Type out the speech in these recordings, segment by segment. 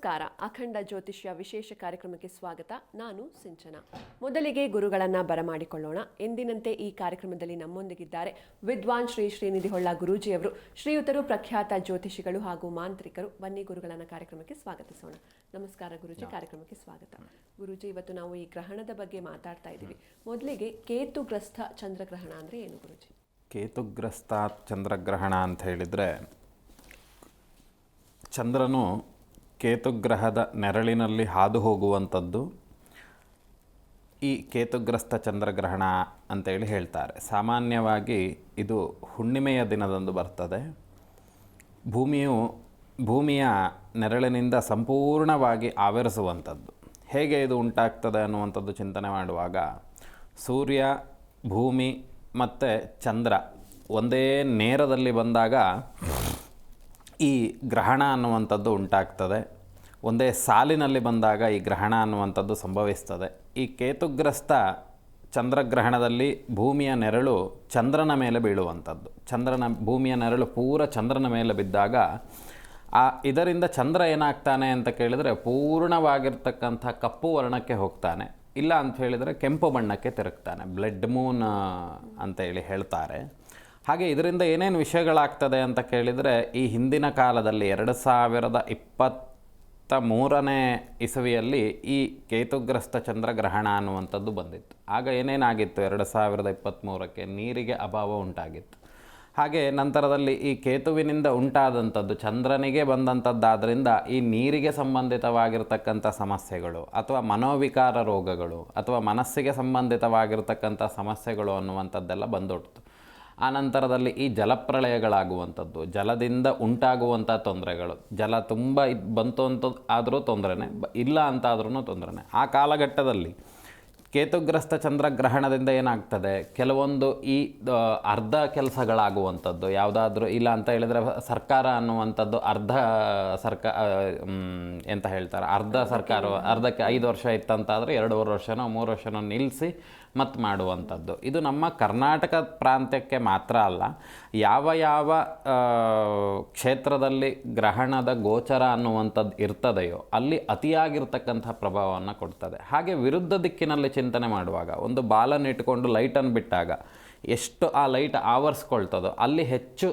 ನಮಸ್ಕಾರ. ಅಖಂಡ ಜ್ಯೋತಿಷ್ಯ ವಿಶೇಷ ಕಾರ್ಯಕ್ರಮಕ್ಕೆ ಸ್ವಾಗತ. ನಾನು ಸಿಂಚನ. ಮೊದಲಿಗೆ ಗುರುಗಳನ್ನು ಬರಮಾಡಿಕೊಳ್ಳೋಣ. ಎಂದಿನಂತೆ ಈ ಕಾರ್ಯಕ್ರಮದಲ್ಲಿ ನಮ್ಮೊಂದಿಗಿದ್ದಾರೆ ವಿದ್ವಾನ್ ಶ್ರೀ ಶ್ರೀನಿಧಿ ಹೊಳ್ಳ ಗುರೂಜಿಯವರು. ಶ್ರೀಯುತರು ಪ್ರಖ್ಯಾತ ಜ್ಯೋತಿಷಿಗಳು ಹಾಗೂ ಮಾಂತ್ರಿಕರು. ಬನ್ನಿ ಗುರುಗಳನ್ನು ಕಾರ್ಯಕ್ರಮಕ್ಕೆ ಸ್ವಾಗತಿಸೋಣ. ನಮಸ್ಕಾರ ಗುರೂಜಿ, ಕಾರ್ಯಕ್ರಮಕ್ಕೆ ಸ್ವಾಗತ. ಗುರೂಜಿ, ಇವತ್ತು ನಾವು ಈ ಗ್ರಹಣದ ಬಗ್ಗೆ ಮಾತಾಡ್ತಾ ಇದ್ದೀವಿ. ಮೊದಲಿಗೆ ಕೇತುಗ್ರಸ್ತ ಚಂದ್ರಗ್ರಹಣ ಅಂದರೆ ಏನು ಗುರೂಜಿ? ಕೇತುಗ್ರಸ್ತ ಚಂದ್ರಗ್ರಹಣ ಅಂತ ಹೇಳಿದರೆ, ಚಂದ್ರನು ಕೇತುಗ್ರಹದ ನೆರಳಿನಲ್ಲಿ ಹಾದು ಹೋಗುವಂಥದ್ದು ಈ ಕೇತುಗ್ರಸ್ತ ಚಂದ್ರಗ್ರಹಣ ಅಂತೇಳಿ ಹೇಳ್ತಾರೆ. ಸಾಮಾನ್ಯವಾಗಿ ಇದು ಹುಣ್ಣಿಮೆಯ ದಿನದಂದು ಬರ್ತದೆ. ಭೂಮಿಯ ನೆರಳಿನಿಂದ ಸಂಪೂರ್ಣವಾಗಿ ಆವರಿಸುವಂಥದ್ದು. ಹೇಗೆ ಇದು ಉಂಟಾಗ್ತದೆ ಅನ್ನುವಂಥದ್ದು ಚಿಂತನೆ ಮಾಡುವಾಗ, ಸೂರ್ಯ, ಭೂಮಿ ಮತ್ತು ಚಂದ್ರ ಒಂದೇ ನೇರದಲ್ಲಿ ಬಂದಾಗ ಈ ಗ್ರಹಣ ಅನ್ನುವಂಥದ್ದು ಉಂಟಾಗ್ತದೆ. ಒಂದೇ ಸಾಲಿನಲ್ಲಿ ಬಂದಾಗ ಈ ಗ್ರಹಣ ಅನ್ನುವಂಥದ್ದು ಸಂಭವಿಸ್ತದೆ. ಈ ಕೇತುಗ್ರಸ್ತ ಚಂದ್ರಗ್ರಹಣದಲ್ಲಿ ಭೂಮಿಯ ನೆರಳು ಚಂದ್ರನ ಮೇಲೆ ಬೀಳುವಂಥದ್ದು. ಭೂಮಿಯ ನೆರಳು ಪೂರ ಚಂದ್ರನ ಮೇಲೆ ಬಿದ್ದಾಗ ಇದರಿಂದ ಚಂದ್ರ ಏನಾಗ್ತಾನೆ ಅಂತ ಕೇಳಿದರೆ, ಪೂರ್ಣವಾಗಿರ್ತಕ್ಕಂಥ ಕಪ್ಪು ವರ್ಣಕ್ಕೆ ಹೋಗ್ತಾನೆ. ಇಲ್ಲ ಅಂತ ಹೇಳಿದರೆ ಕೆಂಪು ಬಣ್ಣಕ್ಕೆ ತಿರುಗ್ತಾನೆ. ಬ್ಲಡ್ ಮೂನ್ ಅಂತೇಳಿ ಹೇಳ್ತಾರೆ. ಹಾಗೆ ಇದರಿಂದ ಏನೇನು ವಿಷಯಗಳಾಗ್ತದೆ ಅಂತ ಕೇಳಿದರೆ, ಈ ಹಿಂದಿನ ಕಾಲದಲ್ಲಿ 2023ನೇ ಇಸವಿಯಲ್ಲಿ ಈ ಕೇತುಗ್ರಸ್ತ ಚಂದ್ರಗ್ರಹಣ ಅನ್ನುವಂಥದ್ದು ಬಂದಿತ್ತು. ಆಗ ಏನೇನಾಗಿತ್ತು? 2023ಕ್ಕೆ ನೀರಿಗೆ ಅಭಾವ ಉಂಟಾಗಿತ್ತು. ಹಾಗೆ ನಂತರದಲ್ಲಿ ಈ ಕೇತುವಿನಿಂದ ಉಂಟಾದಂಥದ್ದು ಚಂದ್ರನಿಗೆ ಬಂದಂಥದ್ದಾದ್ದರಿಂದ ಈ ನೀರಿಗೆ ಸಂಬಂಧಿತವಾಗಿರ್ತಕ್ಕಂಥ ಸಮಸ್ಯೆಗಳು ಅಥವಾ ಮನೋವಿಕಾರ ರೋಗಗಳು ಅಥವಾ ಮನಸ್ಸಿಗೆ ಸಂಬಂಧಿತವಾಗಿರ್ತಕ್ಕಂಥ ಸಮಸ್ಯೆಗಳು ಅನ್ನುವಂಥದ್ದೆಲ್ಲ ಬಂದೊಡ್ತು. ಆ ನಂತರದಲ್ಲಿ ಈ ಜಲಪ್ರಳಯಗಳಾಗುವಂಥದ್ದು, ಜಲದಿಂದ ಉಂಟಾಗುವಂಥ ತೊಂದರೆಗಳು. ಜಲ ತುಂಬ ಬಂತು ಅಂತ ಆದರೂ ತೊಂದರೆನೇ, ಇಲ್ಲ ಅಂತಾದ್ರೂ ತೊಂದರೆನೇ. ಆ ಕಾಲಘಟ್ಟದಲ್ಲಿ ಕೇತುಗ್ರಸ್ತ ಚಂದ್ರಗ್ರಹಣದಿಂದ ಏನಾಗ್ತದೆ, ಕೆಲವೊಂದು ಈ ಅರ್ಧ ಕೆಲಸಗಳಾಗುವಂಥದ್ದು. ಯಾವುದಾದ್ರೂ ಇಲ್ಲ ಅಂತ ಹೇಳಿದರೆ ಸರ್ಕಾರ ಅನ್ನುವಂಥದ್ದು ಎಂತ ಹೇಳ್ತಾರೆ, ಅರ್ಧ ಸರ್ಕಾರ ಅರ್ಧಕ್ಕೆ 5 ವರ್ಷ ಇತ್ತಂತಾದರೆ 2.5 ವರ್ಷನೋ 3 ವರ್ಷನೋ ನಿಲ್ಲಿಸಿ ಮತ್ತು ಮಾಡುವಂಥದ್ದು. ಇದು ನಮ್ಮ ಕರ್ನಾಟಕ ಪ್ರಾಂತ್ಯಕ್ಕೆ ಮಾತ್ರ ಅಲ್ಲ, ಯಾವ ಕ್ಷೇತ್ರದಲ್ಲಿ ಗ್ರಹಣದ ಗೋಚರ ಅನ್ನುವಂಥದ್ದು ಇರ್ತದೆಯೋ ಅಲ್ಲಿ ಅತಿಯಾಗಿರ್ತಕ್ಕಂಥ ಪ್ರಭಾವವನ್ನು ಕೊಡ್ತದೆ. ಹಾಗೆ ವಿರುದ್ಧ ದಿಕ್ಕಿನಲ್ಲಿ ಚಿಂತನೆ ಮಾಡುವಾಗ, ಒಂದು ಬಾಲನ್ನು ಇಟ್ಕೊಂಡು ಲೈಟನ್ನು ಬಿಟ್ಟಾಗ ಎಷ್ಟು ಆ ಲೈಟ್ ಆವರಿಸ್ಕೊಳ್ತದೋ ಅಲ್ಲಿ ಹೆಚ್ಚು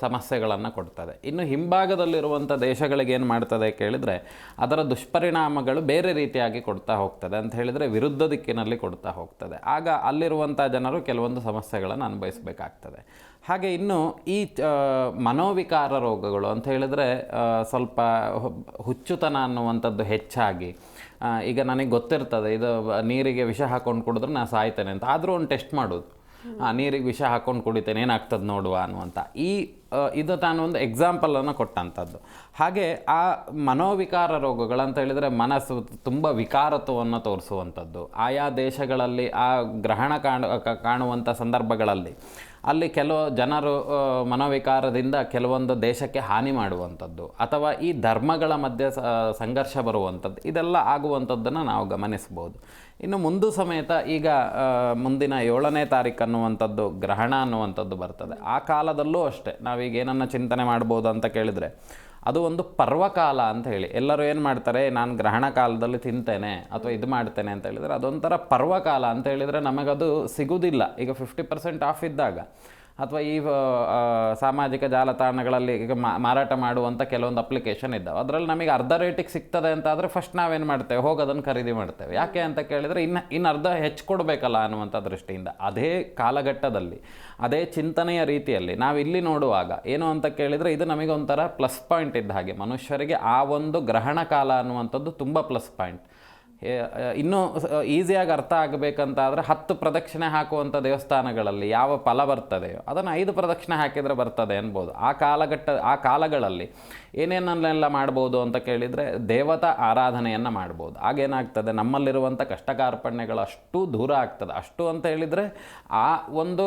ಸಮಸ್ಯೆಗಳನ್ನು ಕೊಡ್ತದೆ. ಇನ್ನು ಹಿಂಭಾಗದಲ್ಲಿರುವಂಥ ದೇಶಗಳಿಗೆ ಏನು ಮಾಡ್ತದೆ ಕೇಳಿದರೆ, ಅದರ ದುಷ್ಪರಿಣಾಮಗಳು ಬೇರೆ ರೀತಿಯಾಗಿ ಕೊಡ್ತಾ ಹೋಗ್ತದೆ. ಅಂತ ಹೇಳಿದರೆ ವಿರುದ್ಧ ದಿಕ್ಕಿನಲ್ಲಿ ಕೊಡ್ತಾ ಹೋಗ್ತದೆ. ಆಗ ಅಲ್ಲಿರುವಂಥ ಜನರು ಕೆಲವೊಂದು ಸಮಸ್ಯೆಗಳನ್ನು ಅನುಭವಿಸಬೇಕಾಗ್ತದೆ. ಹಾಗೆ ಇನ್ನು ಈ ಮನೋವಿಕಾರ ರೋಗಗಳು ಅಂತ ಹೇಳಿದರೆ, ಸ್ವಲ್ಪ ಹುಚ್ಚುತನ ಅನ್ನುವಂಥದ್ದು ಹೆಚ್ಚಾಗಿ, ಈಗ ನನಗೆ ಗೊತ್ತಿರ್ತದೆ ಇದು ನೀರಿಗೆ ವಿಷ ಹಾಕ್ಕೊಂಡು ಕುಡಿದ್ರೆ ನಾನು ಸಾಯ್ತೇನೆ ಅಂತ, ಆದರೂ ಒಂದು ಟೆಸ್ಟ್ ಮಾಡೋದು, ನೀರಿಗೆ ವಿಷ ಹಾಕ್ಕೊಂಡು ಕುಡಿತೇನೆ ಏನಾಗ್ತದೆ ನೋಡುವ ಅನ್ನುವಂಥ. ಇದು ತಾನು ಒಂದು ಎಕ್ಸಾಂಪಲನ್ನು ಕೊಟ್ಟಂಥದ್ದು. ಹಾಗೆ ಆ ಮನೋವಿಕಾರ ರೋಗಗಳಂತ ಹೇಳಿದರೆ ಮನಸ್ಸು ತುಂಬ ವಿಕಾರತ್ವವನ್ನು ತೋರಿಸುವಂಥದ್ದು. ಆಯಾ ದೇಶಗಳಲ್ಲಿ ಆ ಗ್ರಹಣ ಕಾಣುವಂಥ ಸಂದರ್ಭಗಳಲ್ಲಿ ಅಲ್ಲಿ ಕೆಲವು ಜನರು ಮನೋವಿಕಾರದಿಂದ ಕೆಲವೊಂದು ದೇಶಕ್ಕೆ ಹಾನಿ ಮಾಡುವಂಥದ್ದು ಅಥವಾ ಈ ಧರ್ಮಗಳ ಮಧ್ಯೆ ಸಂಘರ್ಷ ಬರುವಂಥದ್ದು, ಇದೆಲ್ಲ ಆಗುವಂಥದ್ದನ್ನು ನಾವು ಗಮನಿಸ್ಬೋದು. ಇನ್ನು ಮುಂದೆ ಸಮೇತ ಈಗ ಮುಂದಿನ 7ನೇ ತಾರೀಕು ಅನ್ನುವಂಥದ್ದು ಗ್ರಹಣ ಅನ್ನುವಂಥದ್ದು ಬರ್ತದೆ. ಆ ಕಾಲದಲ್ಲೂ ಅಷ್ಟೇ ನಾವೀಗ ಏನನ್ನು ಚಿಂತನೆ ಮಾಡ್ಬೋದು ಅಂತ ಕೇಳಿದರೆ, ಅದು ಒಂದು ಪರ್ವಕಾಲ ಅಂತ ಹೇಳಿ ಎಲ್ಲರೂ ಏನು ಮಾಡ್ತಾರೆ, ನಾನು ಗ್ರಹಣ ಕಾಲದಲ್ಲಿ ತಿಂತೇನೆ ಅಥವಾ ಇದು ಮಾಡ್ತೇನೆ ಅಂತ ಹೇಳಿದರೆ ಅದೊಂಥರ ಪರ್ವಕಾಲ ಅಂತ ಹೇಳಿದರೆ ನಮಗದು ಸಿಗುವುದಿಲ್ಲ. ಈಗ 50% ಆಫ್ ಇದ್ದಾಗ ಅಥವಾ ಈ ಸಾಮಾಜಿಕ ಜಾಲತಾಣಗಳಲ್ಲಿ ಈಗ ಮಾರಾಟ ಮಾಡುವಂಥ ಕೆಲವೊಂದು ಅಪ್ಲಿಕೇಶನ್ ಇದ್ದಾವೆ, ಅದರಲ್ಲಿ ನಮಗೆ ಅರ್ಧ ರೇಟಿಗೆ ಸಿಗ್ತದೆ ಅಂತ ಆದರೆ ಫಸ್ಟ್ ನಾವೇನು ಮಾಡ್ತೇವೆ, ಹೋಗಿ ಅದನ್ನು ಖರೀದಿ ಮಾಡ್ತೇವೆ. ಯಾಕೆ ಅಂತ ಕೇಳಿದರೆ ಇನ್ನು ಅರ್ಧ ಹೆಚ್ಚು ಕೊಡಬೇಕಲ್ಲ ಅನ್ನುವಂಥ ದೃಷ್ಟಿಯಿಂದ. ಅದೇ ಕಾಲಘಟ್ಟದಲ್ಲಿ ಅದೇ ಚಿಂತನೆಯ ರೀತಿಯಲ್ಲಿ ನಾವು ಇಲ್ಲಿ ನೋಡುವಾಗ ಏನು ಅಂತ ಕೇಳಿದರೆ, ಇದು ನಮಗೆ ಒಂಥರ ಪ್ಲಸ್ ಪಾಯಿಂಟ್ ಇದ್ದ ಹಾಗೆ. ಮನುಷ್ಯರಿಗೆ ಆ ಒಂದು ಗ್ರಹಣ ಕಾಲ ಅನ್ನುವಂಥದ್ದು ತುಂಬ ಪ್ಲಸ್ ಪಾಯಿಂಟ್. ಇನ್ನೂ ಈಸಿಯಾಗಿ ಅರ್ಥ ಆಗಬೇಕಂತಾದರೆ 10 ಪ್ರದಕ್ಷಿಣೆ ಹಾಕುವಂಥ ದೇವಸ್ಥಾನಗಳಲ್ಲಿ ಯಾವ ಫಲ ಬರ್ತದೆಯೋ ಅದನ್ನು 5 ಪ್ರದಕ್ಷಿಣೆ ಹಾಕಿದರೆ ಬರ್ತದೆ ಅನ್ಬೋದು. ಆ ಕಾಲಗಳಲ್ಲಿ ಏನೇನನ್ನೆಲ್ಲ ಮಾಡ್ಬೋದು ಅಂತ ಕೇಳಿದರೆ, ದೇವತಾ ಆರಾಧನೆಯನ್ನು ಮಾಡ್ಬೋದು. ಆಗೇನಾಗ್ತದೆ, ನಮ್ಮಲ್ಲಿರುವಂಥ ಕಷ್ಟ ಕಾರ್ಪಣ್ಯಗಳು ಅಷ್ಟು ದೂರ ಆಗ್ತದೆ. ಅಷ್ಟು ಅಂತ ಹೇಳಿದರೆ ಆ ಒಂದು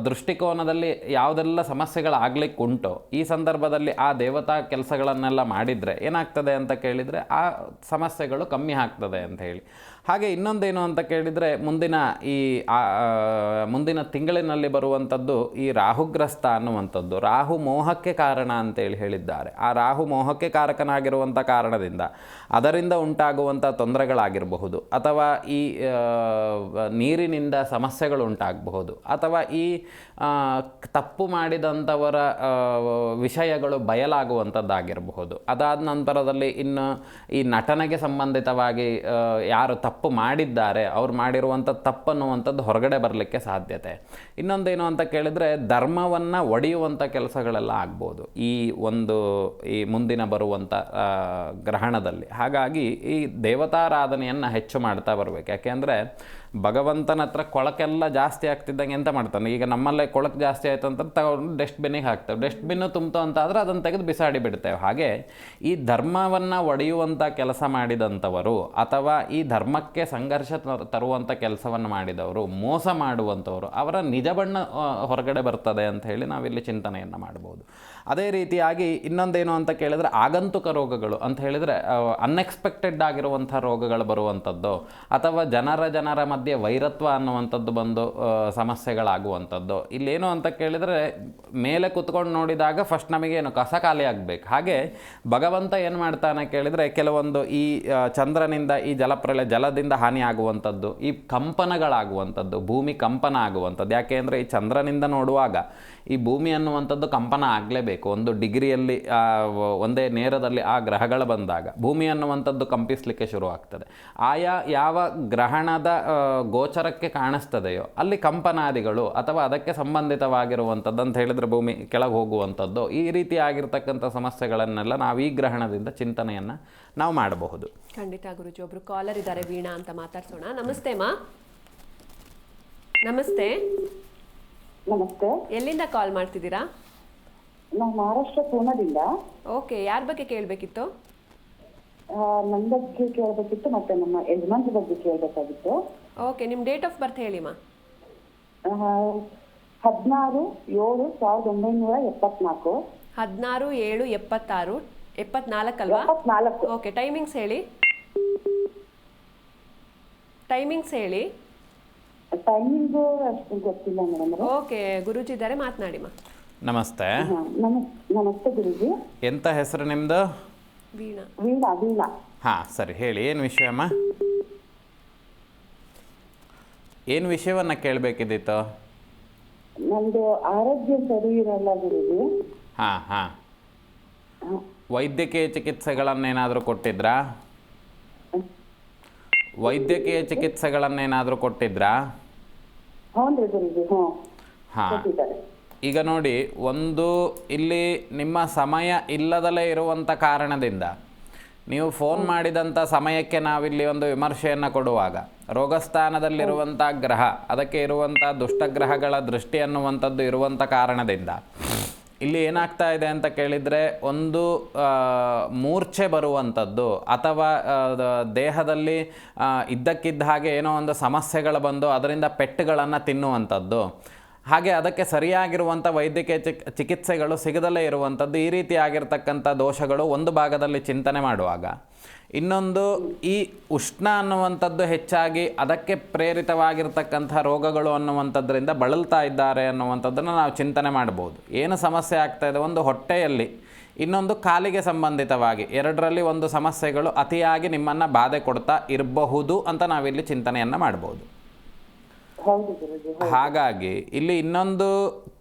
ದೃಷ್ಟಿಕೋನದಲ್ಲಿ ಯಾವುದೆಲ್ಲ ಸಮಸ್ಯೆಗಳಾಗಲಿಕ್ಕೆ ಉಂಟೋ ಈ ಸಂದರ್ಭದಲ್ಲಿ ಆ ದೇವತಾ ಕೆಲಸಗಳನ್ನೆಲ್ಲ ಮಾಡಿದರೆ ಏನಾಗ್ತದೆ ಅಂತ ಕೇಳಿದರೆ ಆ ಸಮಸ್ಯೆಗಳು ಕಮ್ಮಿ ಆಗ್ತದೆ ಅಂತ ಹೇಳಿ. ಹಾಗೆ ಇನ್ನೊಂದೇನು ಅಂತ ಕೇಳಿದರೆ ಮುಂದಿನ ತಿಂಗಳಿನಲ್ಲಿ ಬರುವಂಥದ್ದು ಈ ರಾಹುಗ್ರಸ್ತ ಅನ್ನುವಂಥದ್ದು. ರಾಹು ಮೋಹಕ್ಕೆ ಕಾರಣ ಅಂತೇಳಿ ಹೇಳಿದ್ದಾರೆ. ಆ ರಾಹು ಮೋಹಕ್ಕೆ ಕಾರಕನಾಗಿರುವಂಥ ಕಾರಣದಿಂದ ಅದರಿಂದ ಉಂಟಾಗುವಂಥ ತೊಂದರೆಗಳಾಗಿರಬಹುದು, ಅಥವಾ ಈ ನೀರಿನಿಂದ ಸಮಸ್ಯೆಗಳು ಉಂಟಾಗಬಹುದು, ಅಥವಾ ಈ ತಪ್ಪು ಮಾಡಿದಂಥವರ ವಿಷಯಗಳು ಬಯಲಾಗುವಂಥದ್ದಾಗಿರಬಹುದು. ಅದಾದ ನಂತರದಲ್ಲಿ ಇನ್ನು ಈ ನಟನೆಗೆ ಸಂಬಂಧಿತವಾಗಿ ಯಾರು ತಪ್ಪು ಮಾಡಿದ್ದಾರೆ ಅವ್ರು ಮಾಡಿರುವಂಥ ತಪ್ಪನ್ನುವಂಥದ್ದು ಹೊರಗಡೆ ಬರಲಿಕ್ಕೆ ಸಾಧ್ಯತೆ. ಇನ್ನೊಂದೇನು ಅಂತ ಕೇಳಿದರೆ ಧರ್ಮವನ್ನು ಒಡೆಯುವಂಥ ಕೆಲಸಗಳೆಲ್ಲ ಆಗ್ಬೋದು ಈ ಮುಂದಿನ ಬರುವಂಥ ಗ್ರಹಣದಲ್ಲಿ. ಹಾಗಾಗಿ ಈ ದೇವತಾರಾಧನೆಯನ್ನು ಹೆಚ್ಚು ಮಾಡ್ತಾ ಬರಬೇಕು. ಯಾಕೆಂದರೆ ಭಗವಂತನ ಹತ್ರ ಕೊಳಕೆಲ್ಲ ಜಾಸ್ತಿ ಆಗ್ತಿದ್ದಂಗೆ ಎಂತ ಮಾಡ್ತಾನೆ, ಈಗ ನಮ್ಮಲ್ಲೇ ಕೊಳಕು ಜಾಸ್ತಿ ಆಯಿತು ಅಂತ ತಗೊಂಡು ಡಸ್ಟ್ಬಿನ್ನಿಗೆ ಹಾಕ್ತೇವೆ. ಡಸ್ಟ್ಬಿನ್ನು ತುಂಬ್ತು ಅಂತ ಆದರೆ ಅದನ್ನು ತೆಗೆದು ಬಿಸಾಡಿ ಬಿಡ್ತೇವೆ. ಹಾಗೆ ಈ ಧರ್ಮವನ್ನು ಒಡೆಯುವಂಥ ಕೆಲಸ ಮಾಡಿದಂಥವರು, ಅಥವಾ ಈ ಧರ್ಮಕ್ಕೆ ಸಂಘರ್ಷ ತರುವಂಥ ಕೆಲಸವನ್ನು ಮಾಡಿದವರು, ಮೋಸ ಮಾಡುವಂಥವರು, ಅವರ ನಿಜ ಬಣ್ಣ ಹೊರಗಡೆ ಬರ್ತದೆ ಅಂತ ಹೇಳಿ ನಾವಿಲ್ಲಿ ಚಿಂತನೆಯನ್ನು ಮಾಡ್ಬೋದು. ಅದೇ ರೀತಿಯಾಗಿ ಇನ್ನೊಂದೇನು ಅಂತ ಕೇಳಿದರೆ ಆಗಂತುಕ ರೋಗಗಳು ಅಂತ ಹೇಳಿದರೆ ಅನ್ಎಕ್ಸ್ಪೆಕ್ಟೆಡ್ ಆಗಿರುವಂಥ ರೋಗಗಳು ಬರುವಂಥದ್ದು, ಅಥವಾ ಜನರ ಮಧ್ಯೆ ವೈರತ್ವ ಅನ್ನುವಂಥದ್ದು ಬಂದು ಸಮಸ್ಯೆಗಳಾಗುವಂಥದ್ದು. ಇಲ್ಲೇನು ಅಂತ ಕೇಳಿದರೆ ಮೇಲೆ ಕುತ್ಕೊಂಡು ನೋಡಿದಾಗ ಫಸ್ಟ್ ನಮಗೇನು ಕಸ ಖಾಲಿ ಆಗಬೇಕು. ಹಾಗೆ ಭಗವಂತ ಏನು ಮಾಡ್ತಾನೆ ಕೇಳಿದರೆ ಕೆಲವೊಂದು ಈ ಚಂದ್ರನಿಂದ ಈ ಜಲದಿಂದ ಹಾನಿ ಆಗುವಂಥದ್ದು, ಈ ಕಂಪನಗಳಾಗುವಂಥದ್ದು, ಭೂಮಿ ಕಂಪನ ಆಗುವಂಥದ್ದು. ಯಾಕೆ ಅಂದರೆ ಈ ಚಂದ್ರನಿಂದ ನೋಡುವಾಗ ಈ ಭೂಮಿ ಅನ್ನುವಂಥದ್ದು ಕಂಪನ ಆಗಲೇಬೇಕು. 1 ಡಿಗ್ರಿಯಲ್ಲಿ ಒಂದೇ ನೇರದಲ್ಲಿ ಆ ಗ್ರಹಗಳು ಬಂದಾಗ ಭೂಮಿ ಅನ್ನುವಂಥದ್ದು ಕಂಪಿಸಲಿಕ್ಕೆ ಶುರುವಾಗ್ತದೆ. ಯಾವ ಗ್ರಹಣದ ಗೋಚರಕ್ಕೆ ಕಾಣಿಸ್ತದೆಯೋ ಅಲ್ಲಿ ಕಂಪನಾದಿಗಳು ಅಥವಾ ಅದಕ್ಕೆ ಸಂಬಂಧಿತವಾಗಿರುವಂಥದ್ದು ಅಂತ ಹೇಳಿದರೆ ಭೂಮಿ ಕೆಳಗೆ ಹೋಗುವಂಥದ್ದು, ಈ ರೀತಿಯಾಗಿರ್ತಕ್ಕಂಥ ಸಮಸ್ಯೆಗಳನ್ನೆಲ್ಲ ನಾವು ಈ ಗ್ರಹಣದಿಂದ ಚಿಂತನೆಯನ್ನು ನಾವು ಮಾಡಬಹುದು. ಖಂಡಿತ ಗುರುಜಿ. ಒಬ್ರು ಕಾಲರ್ ಇದ್ದಾರೆ, ವೀಣಾ ಅಂತ, ಮಾತಾಡ್ಸೋಣ. ನಮಸ್ತೆ ಮಾ. ನಮಸ್ತೆ. ನಮಸ್ತೆ. ಎಲ್ಲಿಂದ ಕಾಲ್ ಮಾಡ್ತಿದ್ದೀರಾ? ನಾವು ಮಹಾರಾಷ್ಟ್ರ ಪೂರ್ಣದಿಂದ. ಓಕೆ, ಯಾರ ಬಗ್ಗೆ ಕೇಳಬೇಕಿತ್ತು? ನನ್ನ ಬಗ್ಗೆ ಕೇಳಬೇಕಿತ್ತು, ಮತ್ತೆ ನಮ್ಮ ಯಜಮಾನ್ರ ಬಗ್ಗೆ ಕೇಳಬೇಕಾಗಿತ್ತು. ಓಕೆ, ನಿಮ್ಮ ಡೇಟ್ ಆಫ್ ಬರ್ತ್ ಹೇಳಿಮಾ. 16/7/1974. 16/7/76. 74 ಅಲ್ವಾ? 74. ಓಕೆ, ಟೈಮಿಂಗ್ಸ್ ಹೇಳಿ. ಟೈಮಿಂಗ್ಸ್ ಹೇಳಿ. ಟೈಮಿಂಗು ಅಷ್ಟು ಗೊತ್ತಿಲ್ಲ ಮೇಡಮ್. ಓಕೆ, ಗುರೂಜಿ ಇದ್ದಾರೆ, ಮಾತನಾಡಿಮಾ. ನಮಸ್ತೆ. ನಮಸ್ತೆ ಗುರುಜಿ. ಎಂಥ ಹೆಸರು ನಿಮ್ಮದು? ವೀಣಾ. ವೀಣಾ. ಹಾಂ, ಸರಿ ಹೇಳಿ, ಏನು ವಿಷಯಮ್ಮ? ಏನು ವಿಷಯವನ್ನು ಕೇಳಬೇಕಿದ್ದಿತ್ತು? ನಂದು ಆರೋಗ್ಯ ಸರಿ ಇರಲ್ಲ ಗುರುಜಿ. ಹಾಂ. ವೈದ್ಯಕೀಯ ಚಿಕಿತ್ಸೆಗಳನ್ನೇನಾದರೂ ಕೊಟ್ಟಿದ್ರಾ? ಹೌದು ಗುರುಜಿ. ಹಾಂ. ಈಗ ನೋಡಿ, ಇಲ್ಲಿ ನಿಮ್ಮ ಸಮಯ ಇಲ್ಲದಲೇ ಇರುವಂಥ ಕಾರಣದಿಂದ ನೀವು ಫೋನ್ ಮಾಡಿದಂಥ ಸಮಯಕ್ಕೆ ನಾವಿಲ್ಲಿ ಒಂದು ವಿಮರ್ಶೆಯನ್ನು ಕೊಡುವಾಗ ರೋಗಸ್ಥಾನದಲ್ಲಿರುವಂಥ ಗ್ರಹ, ಅದಕ್ಕೆ ಇರುವಂಥ ದುಷ್ಟಗ್ರಹಗಳ ದೃಷ್ಟಿ ಅನ್ನುವಂಥದ್ದು ಇರುವಂಥ ಕಾರಣದಿಂದ ಇಲ್ಲಿ ಏನಾಗ್ತಾ ಇದೆ ಅಂತ ಕೇಳಿದರೆ, ಒಂದು ಮೂರ್ಛೆ ಬರುವಂಥದ್ದು, ಅಥವಾ ದೇಹದಲ್ಲಿ ಇದ್ದಕ್ಕಿದ್ದ ಹಾಗೆ ಏನೋ ಒಂದು ಸಮಸ್ಯೆಗಳು ಬಂದು ಅದರಿಂದ ಪೆಟ್ಟುಗಳನ್ನು ತಿನ್ನುವಂಥದ್ದು, ಹಾಗೆ ಅದಕ್ಕೆ ಸರಿಯಾಗಿರುವಂಥ ವೈದ್ಯಕೀಯ ಚಿಕಿತ್ಸೆಗಳು ಸಿಗದಲ್ಲೇ ಇರುವಂಥದ್ದು, ಈ ರೀತಿಯಾಗಿರ್ತಕ್ಕಂಥ ದೋಷಗಳು ಒಂದು ಭಾಗದಲ್ಲಿ ಚಿಂತನೆ ಮಾಡುವಾಗ, ಇನ್ನೊಂದು ಈ ಉಷ್ಣ ಅನ್ನುವಂಥದ್ದು ಹೆಚ್ಚಾಗಿ ಅದಕ್ಕೆ ಪ್ರೇರಿತವಾಗಿರ್ತಕ್ಕಂಥ ರೋಗಗಳು ಅನ್ನುವಂಥದ್ರಿಂದ ಬಳಲ್ತಾ ಇದ್ದಾರೆ ಅನ್ನುವಂಥದ್ದನ್ನು ನಾವು ಚಿಂತನೆ ಮಾಡ್ಬೋದು. ಏನು ಸಮಸ್ಯೆ ಆಗ್ತಾ ಇದೆ, ಒಂದು ಹೊಟ್ಟೆಯಲ್ಲಿ, ಇನ್ನೊಂದು ಕಾಲಿಗೆ ಸಂಬಂಧಿತವಾಗಿ, ಎರಡರಲ್ಲಿ ಒಂದು ಸಮಸ್ಯೆಗಳು ಅತಿಯಾಗಿ ನಿಮ್ಮನ್ನು ಬಾಧೆ ಕೊಡ್ತಾ ಇರಬಹುದು ಅಂತ ನಾವಿಲ್ಲಿ ಚಿಂತನೆಯನ್ನು ಮಾಡ್ಬೋದು. ಹಾಗಾಗಿ ಇಲ್ಲಿ ಇನ್ನೊಂದು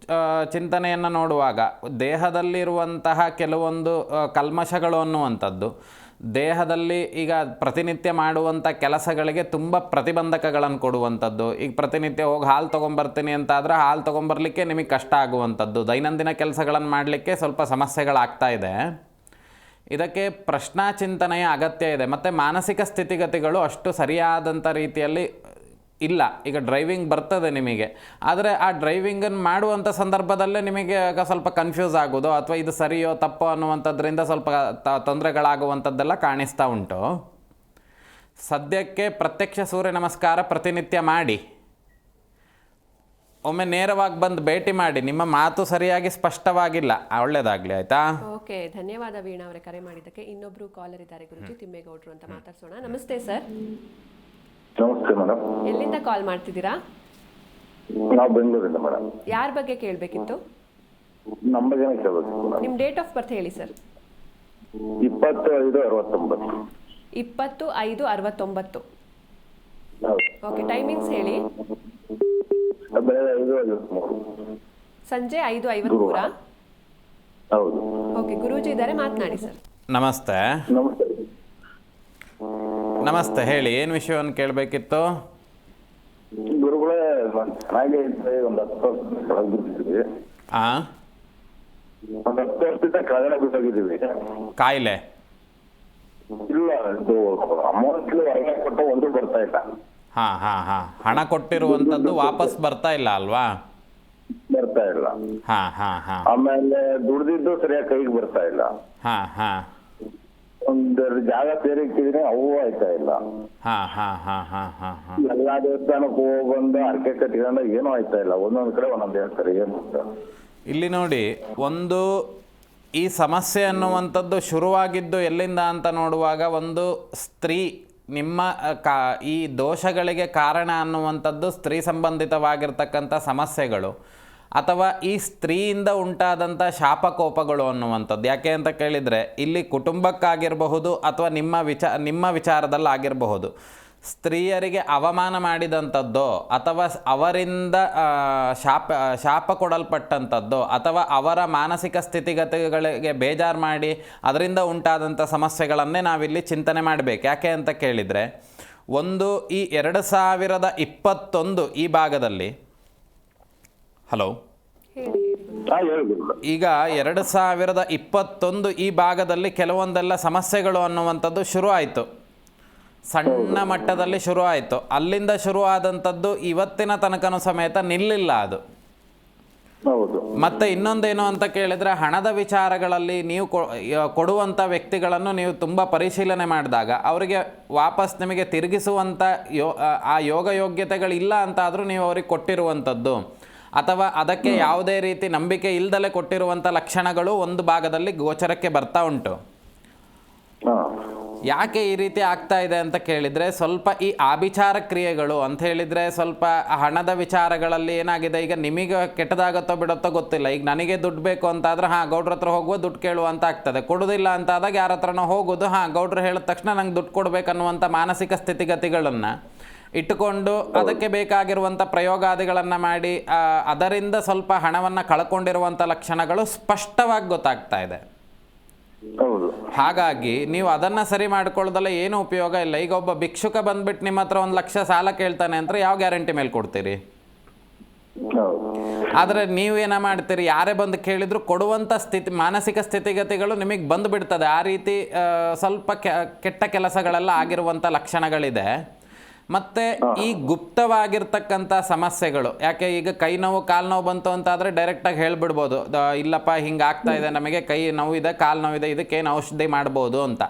ಚಿಂತನೆಯನ್ನು ನೋಡುವಾಗ, ದೇಹದಲ್ಲಿರುವಂತಹ ಕೆಲವೊಂದು ಕಲ್ಮಶಗಳು ಅನ್ನುವಂಥದ್ದು ದೇಹದಲ್ಲಿ ಈಗ ಪ್ರತಿನಿತ್ಯ ಮಾಡುವಂಥ ಕೆಲಸಗಳಿಗೆ ತುಂಬ ಪ್ರತಿಬಂಧಕಗಳನ್ನು ಕೊಡುವಂಥದ್ದು. ಈಗ ಪ್ರತಿನಿತ್ಯ ಹೋಗಿ ಹಾಲು ತೊಗೊಂಬರ್ತೀನಿ ಅಂತಾದರೆ ಹಾಲು ತೊಗೊಂಬರ್ಲಿಕ್ಕೆ ನಿಮಗೆ ಕಷ್ಟ ಆಗುವಂಥದ್ದು, ದೈನಂದಿನ ಕೆಲಸಗಳನ್ನು ಮಾಡಲಿಕ್ಕೆ ಸ್ವಲ್ಪ ಸಮಸ್ಯೆಗಳಾಗ್ತಾ ಇದೆ. ಇದಕ್ಕೆ ಪ್ರಶ್ನಾ ಚಿಂತನೆಯ ಅಗತ್ಯ ಇದೆ. ಮತ್ತು ಮಾನಸಿಕ ಸ್ಥಿತಿಗತಿಗಳು ಅಷ್ಟು ಸರಿಯಾದಂಥ ರೀತಿಯಲ್ಲಿ ಇಲ್ಲ. ಈಗ ಡ್ರೈವಿಂಗ್ ಬರ್ತದೆ ನಿಮಗೆ, ಆದರೆ ಆ ಡ್ರೈವಿಂಗನ್ನು ಮಾಡುವಂಥ ಸಂದರ್ಭದಲ್ಲೇ ನಿಮಗೆ ಸ್ವಲ್ಪ ಕನ್ಫ್ಯೂಸ್ ಆಗೋದು, ಅಥವಾ ಇದು ಸರಿಯೋ ತಪ್ಪೋ ಅನ್ನುವಂಥದ್ರಿಂದ ಸ್ವಲ್ಪ ತೊಂದರೆಗಳಾಗುವಂಥದ್ದೆಲ್ಲ ಕಾಣಿಸ್ತಾ ಉಂಟು. ಸದ್ಯಕ್ಕೆ ಪ್ರತ್ಯಕ್ಷ ಸೂರ್ಯ ನಮಸ್ಕಾರ ಪ್ರತಿನಿತ್ಯ ಮಾಡಿ. ಒಮ್ಮೆ ನೇರವಾಗಿ ಬಂದು ಭೇಟಿ ಮಾಡಿ. ನಿಮ್ಮ ಮಾತು ಸರಿಯಾಗಿ ಸ್ಪಷ್ಟವಾಗಿಲ್ಲ. ಒಳ್ಳೆಯದಾಗಲಿ, ಆಯಿತಾ? ಓಕೆ, ಧನ್ಯವಾದ ವೀಣಾ ಅವರೇ ಕರೆ ಮಾಡಿದ್ದಕ್ಕೆ. ಇನ್ನೊಬ್ರು ಕಾಲರ್ ಇದ್ದಾರೆ ಗುರುಜಿ, ತಿಮ್ಮೇಗೌಡರು ಅಂತ ಮಾತಾಡ್ಸೋಣ. ನಮಸ್ತೆ ಸರ್. ನಮಸ್ತೆ ಮೇಡಮ್. ಎಲ್ಲಿಂದ ಕಾಲ್ ಮಾಡ್ತಿದ್ದೀರಾ? ನಾವು ಬೆಂಗಳೂರಿಂದ ಮೇಡಮ್. ಯಾರ ಬಗ್ಗೆ ಕೇಳಬೇಕಿತ್ತು? ನಮ್ಮ ಬಗ್ಗೆನೇ ಕೇಳಬೇಕು ಮೇಡಮ್. ನಿಮ್ಮ ಡೇಟ್ ಆಫ್ ಬರ್ತ್ ಹೇಳಿ ಸರ್. 25/69. 25/69. ಹೌದು. ಓಕೆ, ಟೈಮಿಂಗ್ಸ್ ಹೇಳಿ. ಬೆಳಗ್ಗೆ 5:53. ಸಂಜೆ 5:53. ಹೌದು. ಓಕೆ, ಗುರೂಜಿ ಇದ್ದಾರೆ, ಮಾತನಾಡಿ ಸರ್. ನಮಸ್ತೆ. ನಮಸ್ತೆ. ನಮಸ್ತೆ, ಹೇಳಿ, ಏನು ವಿಷಯವನ್ನು ಕೇಳಬೇಕಿತ್ತು? ಗುರುಗಳೇ, ನಾನು ಚೆನ್ನಾಗೇ ಇದ್ದೆ. ಒಂದು 10 ವರ್ಷದಿಂದ ಕೆಳಗೆ ಬಿಟ್ಟಿದ್ದೀವಿ. ಹಾಂ, ಒಂದು 10 ವರ್ಷದಿಂದ ಕೆಳಗಡೆ ಬಿಟ್ಟೋಗಿದ್ದೀವಿ. ಕಾಯಿಲೆ? ಇಲ್ಲ, ಇದು ಅಮೌಂಟ್ ಹೊರಗೆ ಕೊಟ್ಟು ಒಂದು ಬರ್ತಾ ಇಲ್ಲ. ಹಾಂ ಹಾಂ ಹಾಂ, ಹಣ ಕೊಟ್ಟಿರುವಂಥದ್ದು ವಾಪಸ್ ಬರ್ತಾ ಇಲ್ಲ ಅಲ್ವಾ? ಬರ್ತಾ ಇಲ್ಲ. ಹಾಂ ಹಾಂ ಹಾಂ. ಆಮೇಲೆ ದುಡ್ದಿದ್ದು ಸರಿಯಾಗಿ ಕೈಗೆ ಬರ್ತಾ ಇಲ್ಲ. ಹಾಂ ಹಾಂ ಒಂದೆರಡು ಜಾಗ ಸೇರಿಕ್ಕಿದ್ರೆ ಅವು ಆಯ್ತಾ ಇಲ್ಲ. ಹಾಂ ಹಾಂ ಹಾಂ ಹಾಂ ಹಾಂ ಹಾಂ. ಎಲ್ಲಾ ದೇವಸ್ಥಾನಕ್ಕೆ ಹೋಗಿ ಬಂದು ಅರ್ಕೆ ಕಟ್ಕೊಂಡು ಏನೂ ಆಯ್ತಾ ಇಲ್ಲ. ಒಂದೊಂದು ಕಡೆ ಒಂದೊಂದು ಹೇಳ್ತಾರೆ, ಏನು ಅಂತ. ಇಲ್ಲಿ ನೋಡಿ, ಒಂದು ಈ ಸಮಸ್ಯೆ ಅನ್ನುವಂಥದ್ದು ಶುರುವಾಗಿದ್ದು ಎಲ್ಲಿಂದ ಅಂತ ನೋಡುವಾಗ, ಒಂದು ಸ್ತ್ರೀ ನಿಮ್ಮ ಈ ದೋಷಗಳಿಗೆ ಕಾರಣ ಅನ್ನುವಂಥದ್ದು ಸ್ತ್ರೀ ಸಂಬಂಧಿತವಾಗಿರ್ತಕ್ಕಂಥ ಸಮಸ್ಯೆಗಳು, ಅಥವಾ ಈ ಸ್ತ್ರೀಯಿಂದ ಉಂಟಾದಂಥ ಶಾಪಕೋಪಗಳು ಅನ್ನುವಂಥದ್ದು. ಯಾಕೆ ಅಂತ ಕೇಳಿದರೆ, ಇಲ್ಲಿ ಕುಟುಂಬಕ್ಕಾಗಿರಬಹುದು ಅಥವಾ ನಿಮ್ಮ ವಿಚಾರದಲ್ಲಾಗಿರಬಹುದು. ಸ್ತ್ರೀಯರಿಗೆ ಅವಮಾನ ಮಾಡಿದಂಥದ್ದೋ, ಅಥವಾ ಅವರಿಂದ ಶಾಪ ಕೊಡಲ್ಪಟ್ಟಂಥದ್ದೋ, ಅಥವಾ ಅವರ ಮಾನಸಿಕ ಸ್ಥಿತಿಗತಿಗಳಿಗೆ ಬೇಜಾರು ಮಾಡಿ ಅದರಿಂದ ಉಂಟಾದಂಥ ಸಮಸ್ಯೆಗಳನ್ನೇ ನಾವಿಲ್ಲಿ ಚಿಂತನೆ ಮಾಡಬೇಕು. ಯಾಕೆ ಅಂತ ಕೇಳಿದರೆ, ಒಂದು ಈ 2021 ಈ ಭಾಗದಲ್ಲಿ, ಹಲೋ, ಈಗ 2021 ಈ ಭಾಗದಲ್ಲಿ ಕೆಲವೊಂದೆಲ್ಲ ಸಮಸ್ಯೆಗಳು ಅನ್ನುವಂಥದ್ದು ಶುರು ಆಯಿತು. ಸಣ್ಣ ಮಟ್ಟದಲ್ಲಿ ಶುರು ಆಯಿತು. ಅಲ್ಲಿಂದ ಶುರುವಾದಂಥದ್ದು ಇವತ್ತಿನ ತನಕನೂ ಸಮೇತ ನಿಲ್ಲಿಲ್ಲ ಅದು. ಮತ್ತು ಇನ್ನೊಂದೇನು ಅಂತ ಕೇಳಿದರೆ, ಹಣದ ವಿಚಾರಗಳಲ್ಲಿ ನೀವು ಕೊಡುವಂಥ ವ್ಯಕ್ತಿಗಳನ್ನು ನೀವು ತುಂಬ ಪರಿಶೀಲನೆ ಮಾಡಿದಾಗ ಅವರಿಗೆ ವಾಪಸ್ ನಿಮಗೆ ತಿರುಗಿಸುವಂಥ ಆ ಯೋಗ್ಯತೆಗಳಿಲ್ಲ ಅಂತಾದರೂ ನೀವು ಅವ್ರಿಗೆ ಕೊಟ್ಟಿರುವಂಥದ್ದು, ಅಥವಾ ಅದಕ್ಕೆ ಯಾವುದೇ ರೀತಿ ನಂಬಿಕೆ ಇಲ್ದಲೇ ಕೊಟ್ಟಿರುವಂಥ ಲಕ್ಷಣಗಳು ಒಂದು ಭಾಗದಲ್ಲಿ ಗೋಚರಕ್ಕೆ ಬರ್ತಾ ಉಂಟು. ಯಾಕೆ ಈ ರೀತಿ ಆಗ್ತಾ ಇದೆ ಅಂತ ಕೇಳಿದರೆ, ಸ್ವಲ್ಪ ಈ ಆಭಿಚಾರ ಕ್ರಿಯೆಗಳು ಅಂತ ಹೇಳಿದರೆ, ಸ್ವಲ್ಪ ಹಣದ ವಿಚಾರಗಳಲ್ಲಿ ಏನಾಗಿದೆ, ಈಗ ನಿಮಗೆ ಕೆಟ್ಟದಾಗತ್ತೋ ಬಿಡುತ್ತೋ ಗೊತ್ತಿಲ್ಲ. ಈಗ ನನಗೆ ದುಡ್ಡು ಬೇಕು ಅಂತಾದರೆ, ಹಾಂ ಗೌಡ್ರ ಹತ್ರ ಹೋಗುವ ದುಡ್ಡು ಕೇಳುವ ಅಂತ ಆಗ್ತದೆ. ಕೊಡೋದಿಲ್ಲ ಅಂತಾದಾಗ ಯಾರ ಹತ್ರನೋ ಹೋಗೋದು, ಹಾಂ ಗೌಡ್ರು ಹೇಳಿದ ತಕ್ಷಣ ನಂಗೆ ದುಡ್ಡು ಕೊಡಬೇಕನ್ನುವಂಥ ಮಾನಸಿಕ ಸ್ಥಿತಿಗತಿಗಳನ್ನು ಇಟ್ಟುಕೊಂಡು ಅದಕ್ಕೆ ಬೇಕಾಗಿರುವಂಥ ಪ್ರಯೋಗಾದಿಗಳನ್ನು ಮಾಡಿ ಅದರಿಂದ ಸ್ವಲ್ಪ ಹಣವನ್ನು ಕಳ್ಕೊಂಡಿರುವಂಥ ಲಕ್ಷಣಗಳು ಸ್ಪಷ್ಟವಾಗಿ ಗೊತ್ತಾಗ್ತಾ ಇದೆ. ಹಾಗಾಗಿ ನೀವು ಅದನ್ನು ಸರಿ ಮಾಡ್ಕೊಳ್ಳೋದಲ್ಲ ಏನೂ ಉಪಯೋಗ ಇಲ್ಲ. ಈಗ ಒಬ್ಬ ಭಿಕ್ಷುಕ ಬಂದ್ಬಿಟ್ಟು ನಿಮ್ಮ ಹತ್ರ 1 ಲಕ್ಷ ಸಾಲ ಕೇಳ್ತಾನೆ ಅಂದರೆ ಯಾವ ಗ್ಯಾರಂಟಿ ಮೇಲೆ ಕೊಡ್ತೀರಿ? ಆದರೆ ನೀವೇನ ಮಾಡ್ತೀರಿ, ಯಾರೇ ಬಂದು ಕೇಳಿದ್ರು ಕೊಡುವಂಥ ಮಾನಸಿಕ ಸ್ಥಿತಿಗತಿಗಳು ನಿಮಗೆ ಬಂದು ಬಿಡ್ತದೆ. ಆ ರೀತಿ ಸ್ವಲ್ಪ ಕೆಟ್ಟ ಕೆಲಸಗಳೆಲ್ಲ ಆಗಿರುವಂಥ ಲಕ್ಷಣಗಳಿದೆ. ಮತ್ತು ಈ ಗುಪ್ತವಾಗಿರ್ತಕ್ಕಂಥ ಸಮಸ್ಯೆಗಳು, ಯಾಕೆ ಈಗ ಕೈ ನೋವು ಕಾಲು ನೋವು ಬಂತು ಅಂತಾದರೆ ಡೈರೆಕ್ಟಾಗಿ ಹೇಳಿಬಿಡ್ಬೋದು, ಇಲ್ಲಪ್ಪ ಹಿಂಗೆ ಆಗ್ತಾ ಇದೆ, ನಮಗೆ ಕೈ ನೋವಿದೆ ಕಾಲು ನೋವಿದೆ, ಇದಕ್ಕೇನು ಔಷಧಿ ಮಾಡ್ಬೋದು ಅಂತ.